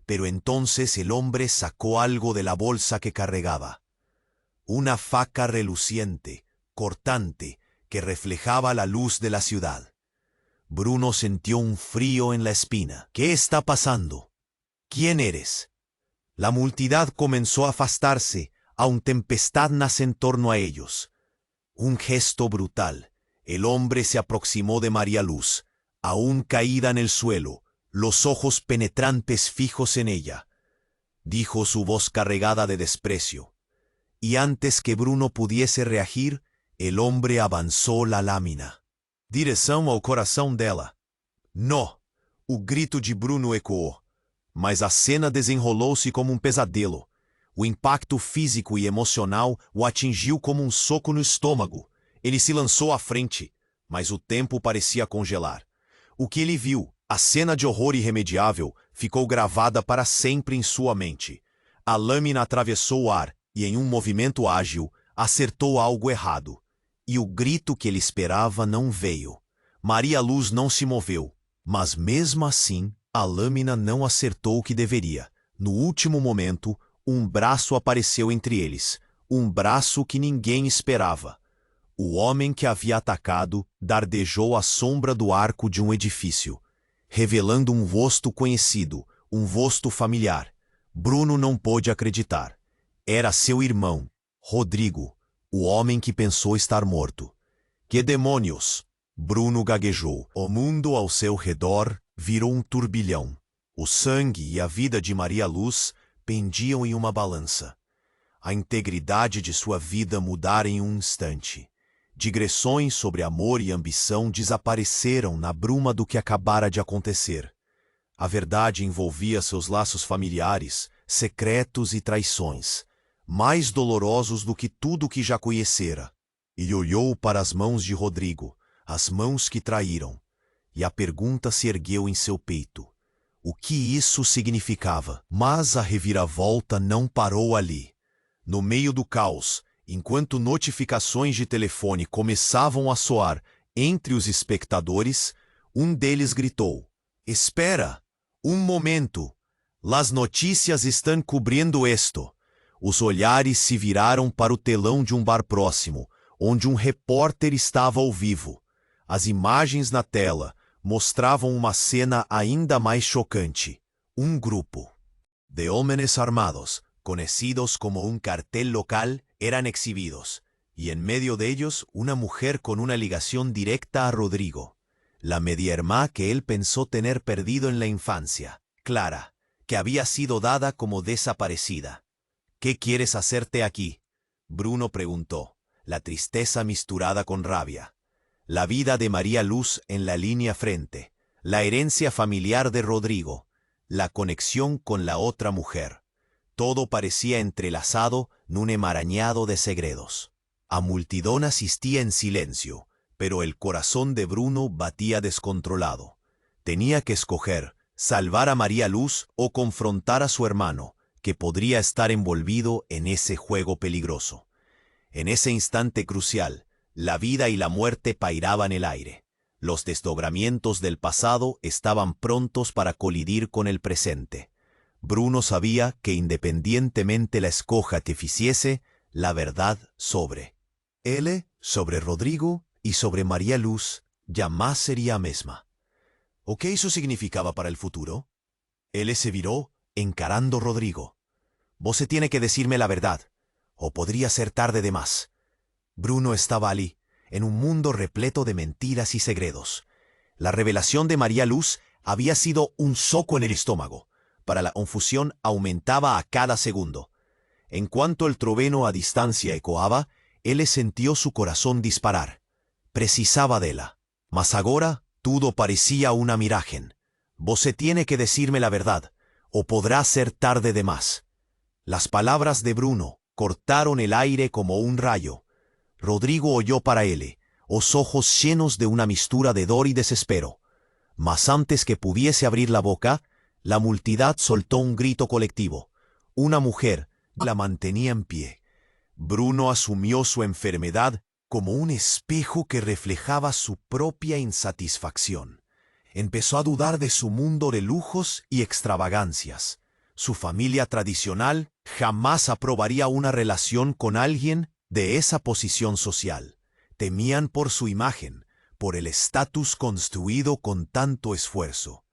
Pero entonces el hombre sacó algo de la bolsa que cargaba. Una faca reluciente, cortante, que reflejaba la luz de la ciudad. Bruno sintió un frío en la espina. ¿Qué está pasando? ¿Quién eres? La multitud comenzó a afastarse, aun tempestad nace en torno a ellos. Un gesto brutal. El hombre se aproximó de María Luz, aún caída en el suelo, los ojos penetrantes fijos en ella. Dijo su voz cargada de desprecio. Y antes que Bruno pudiese reagir, el hombre avanzó la lámina. Direção ao coração dela. No! O grito de Bruno ecoou. Mas a cena desenrolou-se como um pesadelo. O impacto físico e emocional o atingiu como um soco no estômago. Ele se lançou à frente, mas o tempo parecia congelar. O que ele viu, a cena de horror irremediável, ficou gravada para sempre em sua mente. A lâmina atravessou o ar e, em um movimento ágil, acertou algo errado. E o grito que ele esperava não veio. Maria Luz não se moveu, mas mesmo assim, a lâmina não acertou o que deveria. No último momento, um braço apareceu entre eles, um braço que ninguém esperava. O homem que havia atacado dardejou à sombra do arco de um edifício, revelando um rosto conhecido, um rosto familiar. Bruno não pôde acreditar. Era seu irmão, Rodrigo, o homem que pensou estar morto. Que demônios! Bruno gaguejou. O mundo ao seu redor virou um turbilhão. O sangue e a vida de Maria Luz pendiam em uma balança. A integridade de sua vida mudara em um instante. Digressões sobre amor e ambição desapareceram na bruma do que acabara de acontecer. A verdade envolvia seus laços familiares, secretos e traições, mais dolorosos do que tudo que já conhecera. Ele olhou para as mãos de Rodrigo, as mãos que traíram, e a pergunta se ergueu em seu peito. O que isso significava? Mas a reviravolta não parou ali. No meio do caos, enquanto notificações de telefone começavam a soar entre os espectadores, um deles gritou: "Espera! Um momento! Las notícias estão cobrindo esto." Os olhares se viraram para o telão de um bar próximo, onde um repórter estava ao vivo. As imagens na tela mostravam uma cena ainda mais chocante. Um grupo de homens armados, conocidos como un cartel local, eran exhibidos, y en medio de ellos una mujer con una ligación directa a Rodrigo, la media hermana que él pensó tener perdido en la infancia, Clara, que había sido dada como desaparecida. ¿Qué quieres hacerte aquí?, Bruno preguntó, la tristeza misturada con rabia. La vida de María Luz en la línea frente, la herencia familiar de Rodrigo, la conexión con la otra mujer. Todo parecía entrelazado en un emaranhado de segredos. A multidón asistía en silencio, pero el corazón de Bruno batía descontrolado. Tenía que escoger, salvar a María Luz o confrontar a su hermano, que podría estar envolvido en ese juego peligroso. En ese instante crucial, la vida y la muerte pairaban el aire. Los desdobramientos del pasado estaban prontos para colidir con el presente. Bruno sabía que independientemente la escoja que hiciese, la verdad sobre él, sobre Rodrigo y sobre María Luz, jamás sería mesma. ¿O qué eso significaba para el futuro? Él se viró, encarando a Rodrigo. Vos se tiene que decirme la verdad, o podría ser tarde de más. Bruno estaba allí, en un mundo repleto de mentiras y segredos. La revelación de María Luz había sido un soco en el estómago. Para la confusión aumentaba a cada segundo. En cuanto el trueno a distancia ecoaba, él sintió su corazón disparar. Precisaba de ella. Mas agora todo parecía una miragen. Vos se tiene que decirme la verdad, o podrá ser tarde de más. Las palabras de Bruno cortaron el aire como un rayo. Rodrigo oyó para él, los ojos llenos de una mistura de dolor y desespero. Mas antes que pudiese abrir la boca, la multitud soltó un grito colectivo. Una mujer la mantenía en pie. Bruno asumió su enfermedad como un espejo que reflejaba su propia insatisfacción. Empezó a dudar de su mundo de lujos y extravagancias. Su familia tradicional jamás aprobaría una relación con alguien de esa posición social. Temían por su imagen, por el estatus construido con tanto esfuerzo.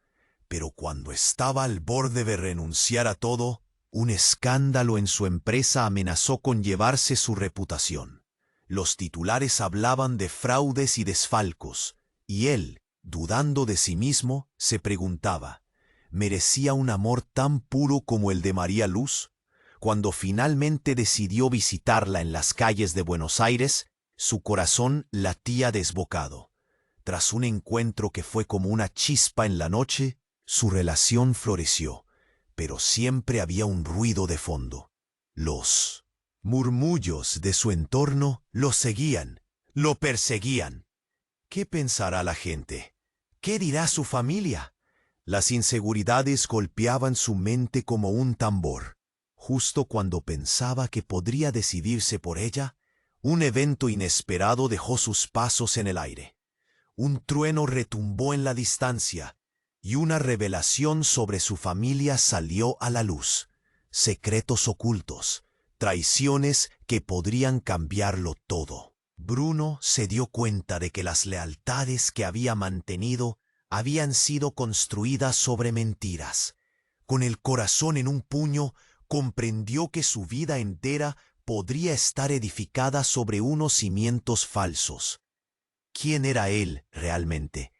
Pero cuando estaba al borde de renunciar a todo, un escándalo en su empresa amenazó con llevarse su reputación. Los titulares hablaban de fraudes y desfalcos, y él, dudando de sí mismo, se preguntaba, ¿merecía un amor tan puro como el de María Luz? Cuando finalmente decidió visitarla en las calles de Buenos Aires, su corazón latía desbocado. Tras un encuentro que fue como una chispa en la noche, su relación floreció, pero siempre había un ruido de fondo. Los murmullos de su entorno lo seguían, lo perseguían. ¿Qué pensará la gente? ¿Qué dirá su familia? Las inseguridades golpeaban su mente como un tambor. Justo cuando pensaba que podría decidirse por ella, un evento inesperado dejó sus pasos en el aire. Un trueno retumbó en la distancia, y una revelación sobre su familia salió a la luz. Secretos ocultos, traiciones que podrían cambiarlo todo. Bruno se dio cuenta de que las lealtades que había mantenido habían sido construidas sobre mentiras. Con el corazón en un puño, comprendió que su vida entera podría estar edificada sobre unos cimientos falsos. ¿Quién era él realmente?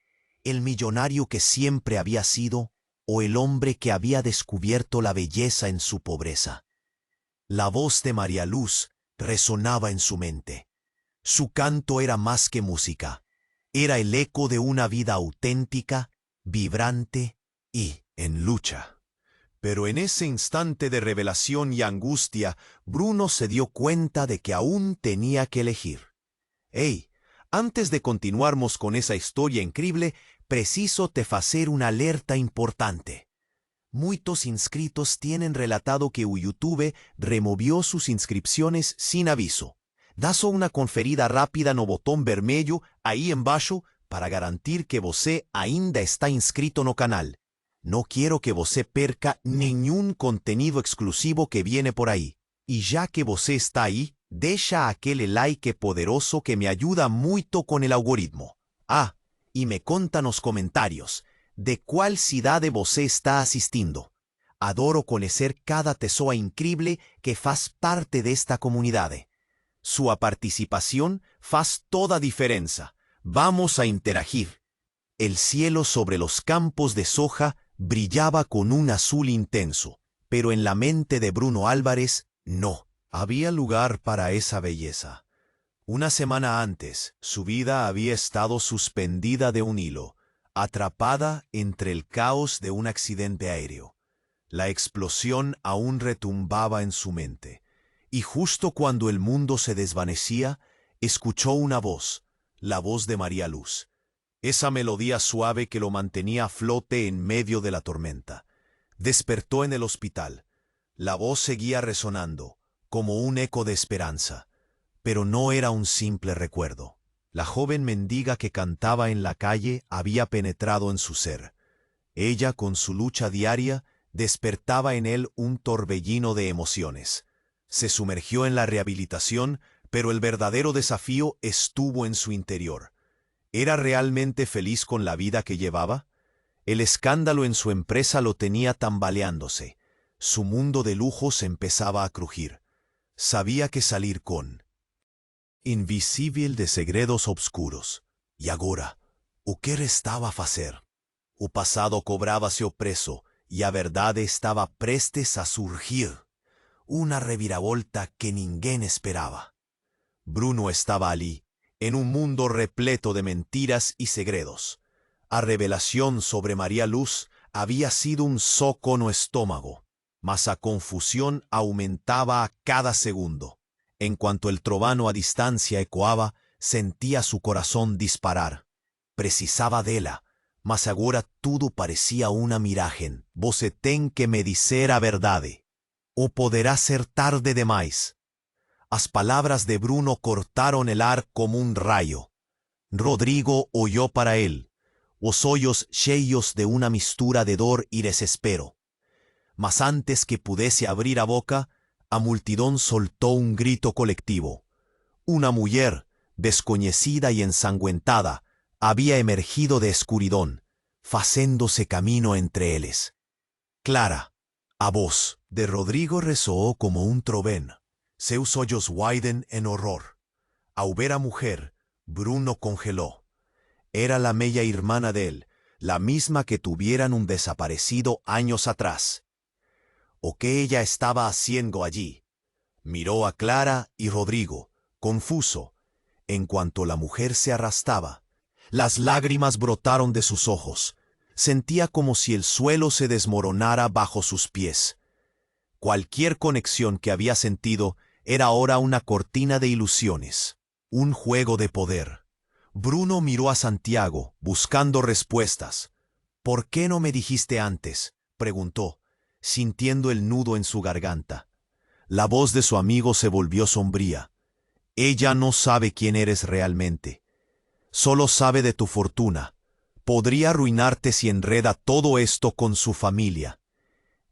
¿El millonario que siempre había sido o el hombre que había descubierto la belleza en su pobreza? La voz de María Luz resonaba en su mente. Su canto era más que música. Era el eco de una vida auténtica, vibrante y en lucha. Pero en ese instante de revelación y angustia, Bruno se dio cuenta de que aún tenía que elegir. Hey, antes de continuarmos con esa historia increíble, preciso te hacer una alerta importante. Muchos inscritos tienen relatado que YouTube removió sus inscripciones sin aviso. Da só una conferida rápida no botón vermelho aí embaixo para garantir que você ainda está inscrito no canal. No quiero que você perca nenhum contenido exclusivo que viene por ahí. Y ya que você está ahí, deja aquele like poderoso que me ayuda muito con el algoritmo. Ah, y me conta nos comentarios de qual cidade você está assistindo. Adoro conhecer cada pessoa incrível que faz parte desta comunidade. Sua participación faz toda diferença. Vamos a interagir. El cielo sobre los campos de soja brillaba con un azul intenso, pero en la mente de Bruno Álvarez, no. Había lugar para esa belleza. Una semana antes, su vida había estado suspendida de un hilo, atrapada entre el caos de un accidente aéreo. La explosión aún retumbaba en su mente, y justo cuando el mundo se desvanecía, escuchó una voz, la voz de María Luz. Esa melodía suave que lo mantenía a flote en medio de la tormenta. Despertó en el hospital. La voz seguía resonando, como un eco de esperanza, pero no era un simple recuerdo. La joven mendiga que cantaba en la calle había penetrado en su ser. Ella, con su lucha diaria, despertaba en él un torbellino de emociones. Se sumergió en la rehabilitación, pero el verdadero desafío estuvo en su interior. ¿Era realmente feliz con la vida que llevaba? El escándalo en su empresa lo tenía tambaleándose. Su mundo de lujos empezaba a crujir. Sabía que salir con invisível de segredos obscuros. Y agora, o que restaba facer? O pasado cobrábase o preso, y a verdade estaba prestes a surgir. Una reviravolta que ninguém esperaba. Bruno estaba allí, en un mundo repleto de mentiras y segredos. A revelación sobre María Luz había sido un soco no estómago, mas a confusión aumentaba a cada segundo. En cuanto el trovano a distancia ecoaba, sentía su corazón disparar. Precisaba dela, mas agora tudo parecía una miragen. Você tem que me dizer a verdade, o poderá ser tarde demais. As palavras de Bruno cortaron el ar como un rayo. Rodrigo oyó para él, os olhos cheios de una mistura de dor y desespero. Mas antes que pudiese abrir a boca, a multidón soltó un grito colectivo. Una mujer, desconhecida y ensangüentada, había emergido de escuridón, facéndose camino entre eles. Clara, a voz de Rodrigo ressoó como un trovén. Seus olhos widen en horror. Ao ver a mujer, Bruno congeló. Era la media hermana de él, la misma que tuvieran un desaparecido años atrás. ¿O qué ella estaba haciendo allí? Miró a Clara y Rodrigo, confuso. En cuanto la mujer se arrastraba, las lágrimas brotaron de sus ojos. Sentía como si el suelo se desmoronara bajo sus pies. Cualquier conexión que había sentido era ahora una cortina de ilusiones, un juego de poder. Bruno miró a Santiago, buscando respuestas. ¿Por qué no me dijiste antes?, preguntó, sintiendo el nudo en su garganta. La voz de su amigo se volvió sombría. Ella no sabe quién eres realmente. Solo sabe de tu fortuna. Podría arruinarte si enreda todo esto con su familia.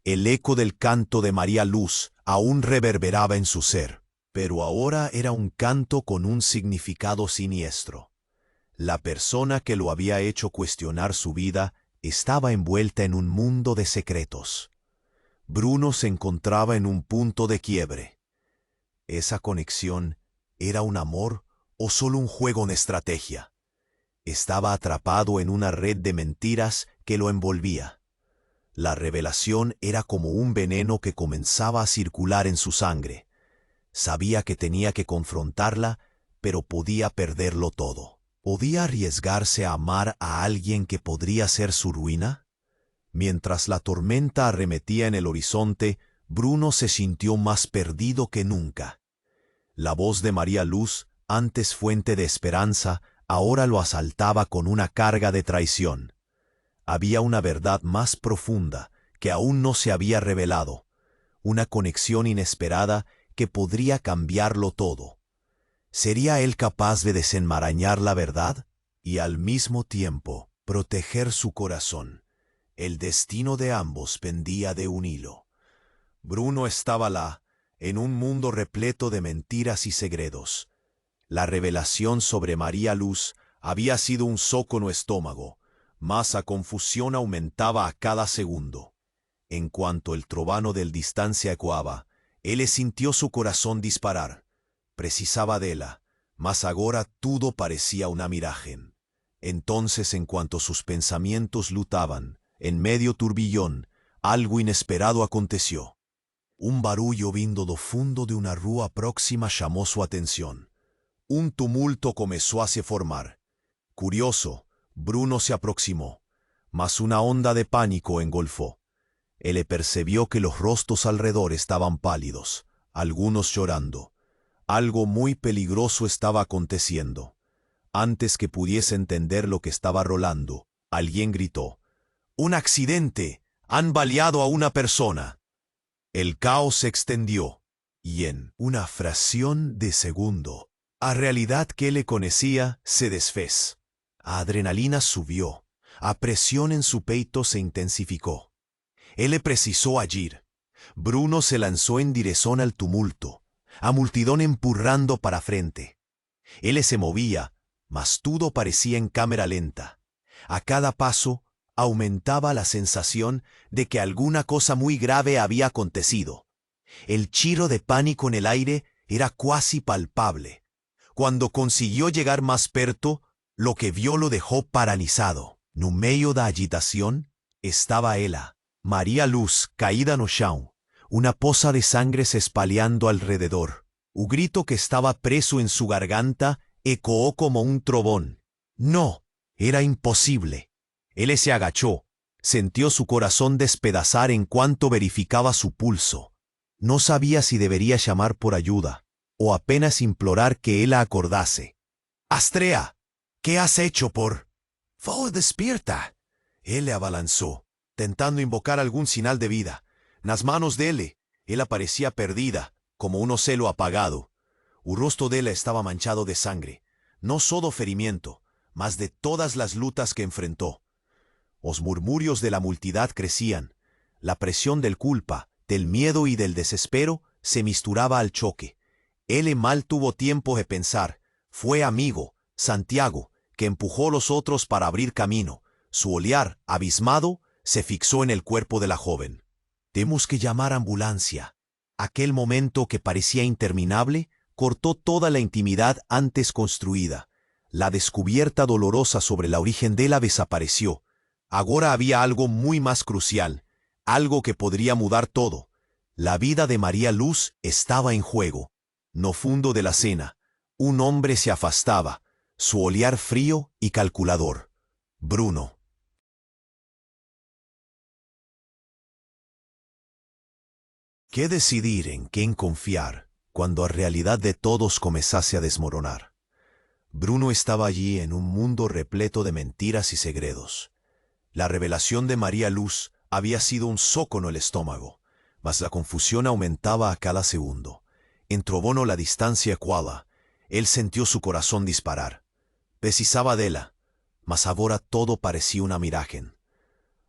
El eco del canto de María Luz aún reverberaba en su ser, pero ahora era un canto con un significado siniestro. La persona que lo había hecho cuestionar su vida estaba envuelta en un mundo de secretos. Bruno se encontraba en un punto de quiebre. ¿Esa conexión era un amor o solo un juego de estrategia? Estaba atrapado en una red de mentiras que lo envolvía. La revelación era como un veneno que comenzaba a circular en su sangre. Sabía que tenía que confrontarla, pero podía perderlo todo. ¿Podía arriesgarse a amar a alguien que podría ser su ruina? Mientras la tormenta arremetía en el horizonte, Bruno se sintió más perdido que nunca. La voz de María Luz, antes fuente de esperanza, ahora lo asaltaba con una carga de traición. Había una verdad más profunda que aún no se había revelado, una conexión inesperada que podría cambiarlo todo. ¿Sería él capaz de desenmarañar la verdad y al mismo tiempo proteger su corazón? El destino de ambos pendía de un hilo. Bruno estaba en un mundo repleto de mentiras y segredos. La revelación sobre María Luz había sido un soco en el estómago, mas la confusión aumentaba a cada segundo. En cuanto el trovano del distancia ecoaba, él sintió su corazón disparar. Precisaba de ella, mas agora todo parecía una miragen. Entonces, en cuanto sus pensamientos lutaban, en medio turbillón, algo inesperado aconteció. Un barullo vindo do fundo de una rúa próxima llamó su atención. Un tumulto comenzó a se formar. Curioso, Bruno se aproximó, mas una onda de pánico engolfó. Él percibió que los rostros alrededor estaban pálidos, algunos llorando. Algo muy peligroso estaba aconteciendo. Antes que pudiese entender lo que estaba rolando, alguien gritó: ¡Un accidente! ¡Han baleado a una persona! El caos se extendió, y en una fracción de segundo, la realidad que le conocía se desfez. La adrenalina subió, la presión en su peito se intensificó. Él precisó agir. Bruno se lanzó en dirección al tumulto, a multidón empurrando para frente. Él se movía, mas todo parecía en cámara lenta. A cada paso aumentaba la sensación de que alguna cosa muy grave había acontecido. El chirro de pánico en el aire era casi palpable. Cuando consiguió llegar más perto, lo que vio lo dejó paralizado. No medio da agitación estaba ella, María Luz, caída no chão, una poza de sangre se espalhando alrededor. Un grito que estaba preso en su garganta ecoó como un trovón. No, era imposible. Él se agachó, sintió su corazón despedazar en cuanto verificaba su pulso. No sabía si debería llamar por ayuda, o apenas implorar que él la acordase. «Astrea, ¿qué has hecho por...?» «¡Oh, despierta!» Él le abalanzó, tentando invocar algún señal de vida. Nas manos de él aparecía perdida, como un ocelo apagado. El rostro de él estaba manchado de sangre, no solo ferimiento, mas de todas las lutas que enfrentó. Los murmurios de la multitud crecían. La presión del culpa, del miedo y del desespero se misturaba al choque. Él mal tuvo tiempo de pensar. Fue amigo, Santiago, que empujó a los otros para abrir camino. Su olear, abismado, se fixó en el cuerpo de la joven. «Tenemos que llamar a ambulancia». Aquel momento que parecía interminable cortó toda la intimidad antes construida. La descubierta dolorosa sobre la origen de la desapareció. Ahora había algo muy más crucial, algo que podría mudar todo. La vida de María Luz estaba en juego. No fundo de la cena, un hombre se afastaba, su olear frío y calculador. Bruno. ¿Qué decidir en quién confiar cuando la realidad de todos comenzase a desmoronar? Bruno estaba allí en un mundo repleto de mentiras y segredos. La revelación de María Luz había sido un soco en el estómago, mas la confusión aumentaba a cada segundo. Entrobóno la distancia ecuada, él sintió su corazón disparar. Precisaba de ella, mas ahora todo parecía una miragen.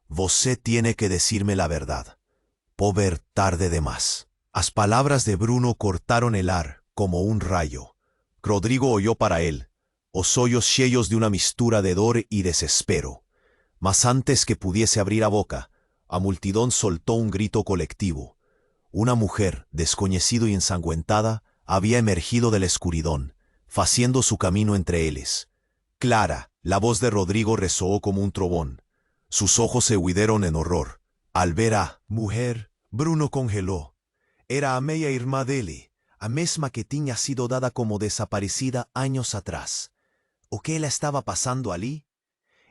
«Vosé tiene que decirme la verdad. Pover tarde de más». Las palabras de Bruno cortaron el ar como un rayo. Rodrigo oyó para él, os hoyos cheios de una mistura de dor y desespero. Mas antes que pudiese abrir la boca, a multidón soltó un grito colectivo. Una mujer, desconocido y ensangüentada, había emergido del escuridón, faciendo su camino entre ellos. Clara, la voz de Rodrigo resonó como un trovón. Sus ojos se huyeron en horror. Al ver a mujer, Bruno congeló. Era a meia irmã dele, a mesma que tinha sido dada como desaparecida años atrás. ¿O qué le estaba pasando allí?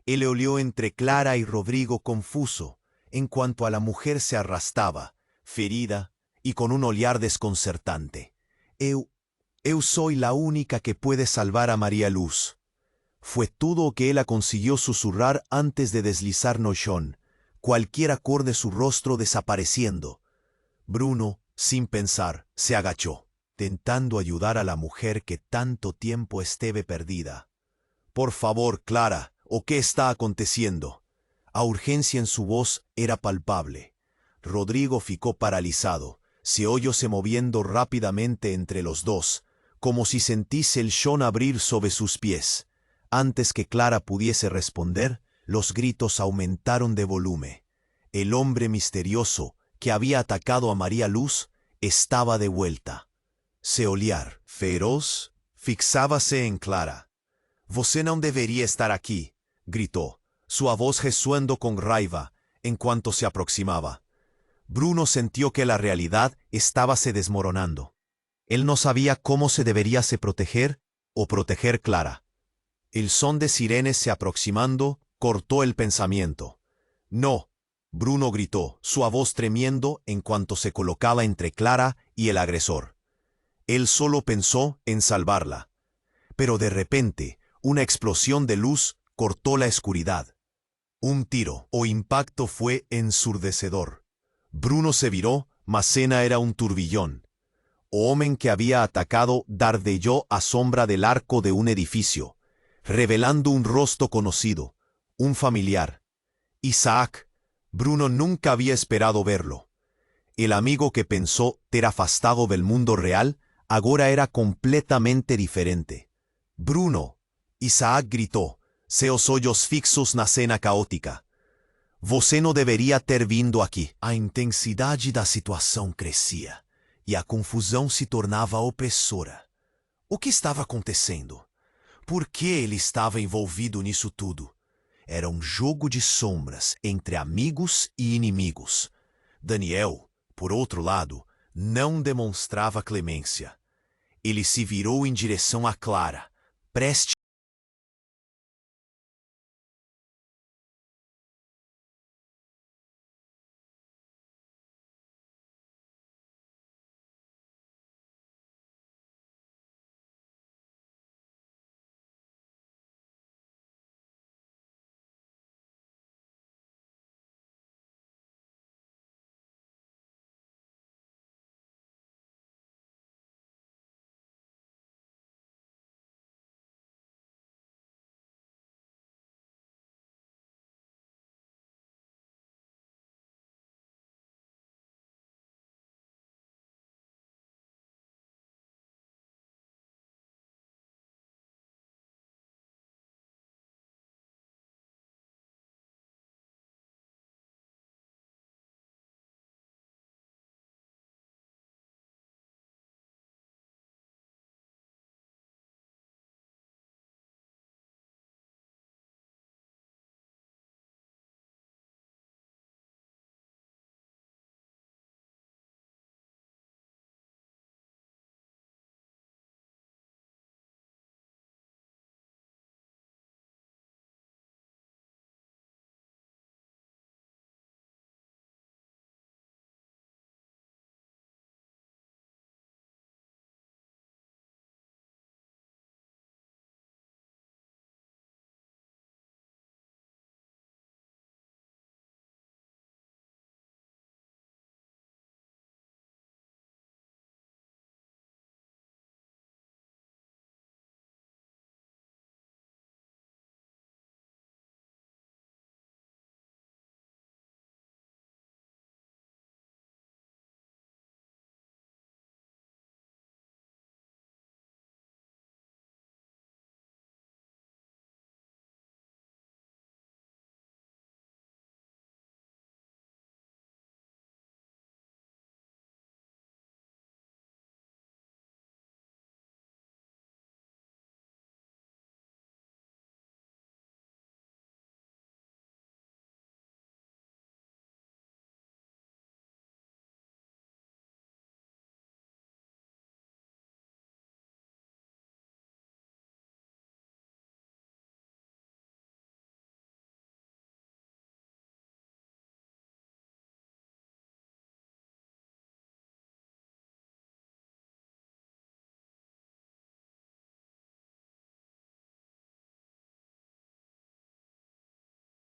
Él olhou entre Clara y Rodrigo confuso, en cuanto a la mujer se arrastraba, ferida y con un olhar desconcertante. Eu soy la única que puede salvar a María Luz. Fue todo o que ella consiguió susurrar antes de deslizar no chão, cualquier cor de su rostro desapareciendo. Bruno, sin pensar, se agachó, tentando ayudar a la mujer que tanto tiempo esteve perdida. Por favor, Clara, ¿o qué está aconteciendo? A urgencia en su voz era palpable. Rodrigo ficó paralizado, se oyóse moviendo rápidamente entre los dos, como si sentise el chão abrir sobre sus pies. Antes que Clara pudiese responder, los gritos aumentaron de volumen. El hombre misterioso que había atacado a María Luz estaba de vuelta. Seu olhar, feroz, fixábase en Clara. «Você não deveria estar aquí», gritó, su voz ressoando con raiva en cuanto se aproximaba. Bruno sintió que la realidad estaba se desmoronando. Él no sabía cómo se debería se proteger o proteger Clara. El son de sirenes se aproximando cortó el pensamiento. «No», Bruno gritó, su voz tremiendo en cuanto se colocaba entre Clara y el agresor. Él solo pensó en salvarla. Pero de repente, una explosión de luz cortó la oscuridad. Un tiro o impacto fue ensurdecedor. Bruno se viró, mas cena era un turbillón. O hombre que había atacado dardelló a sombra del arco de un edificio, revelando un rostro conocido, un familiar. Isaac. Bruno nunca había esperado verlo. El amigo que pensó ter afastado del mundo real, agora era completamente diferente. «Bruno», Isaac gritó, seus olhos fixos na cena caótica. «Você não deveria ter vindo aqui». A intensidade da situação crescia, e a confusão se tornava opressora. O que estava acontecendo? Por que ele estava envolvido nisso tudo? Era um jogo de sombras entre amigos e inimigos. Daniel, por outro lado, não demonstrava clemência. Ele se virou em direção a Clara, prestes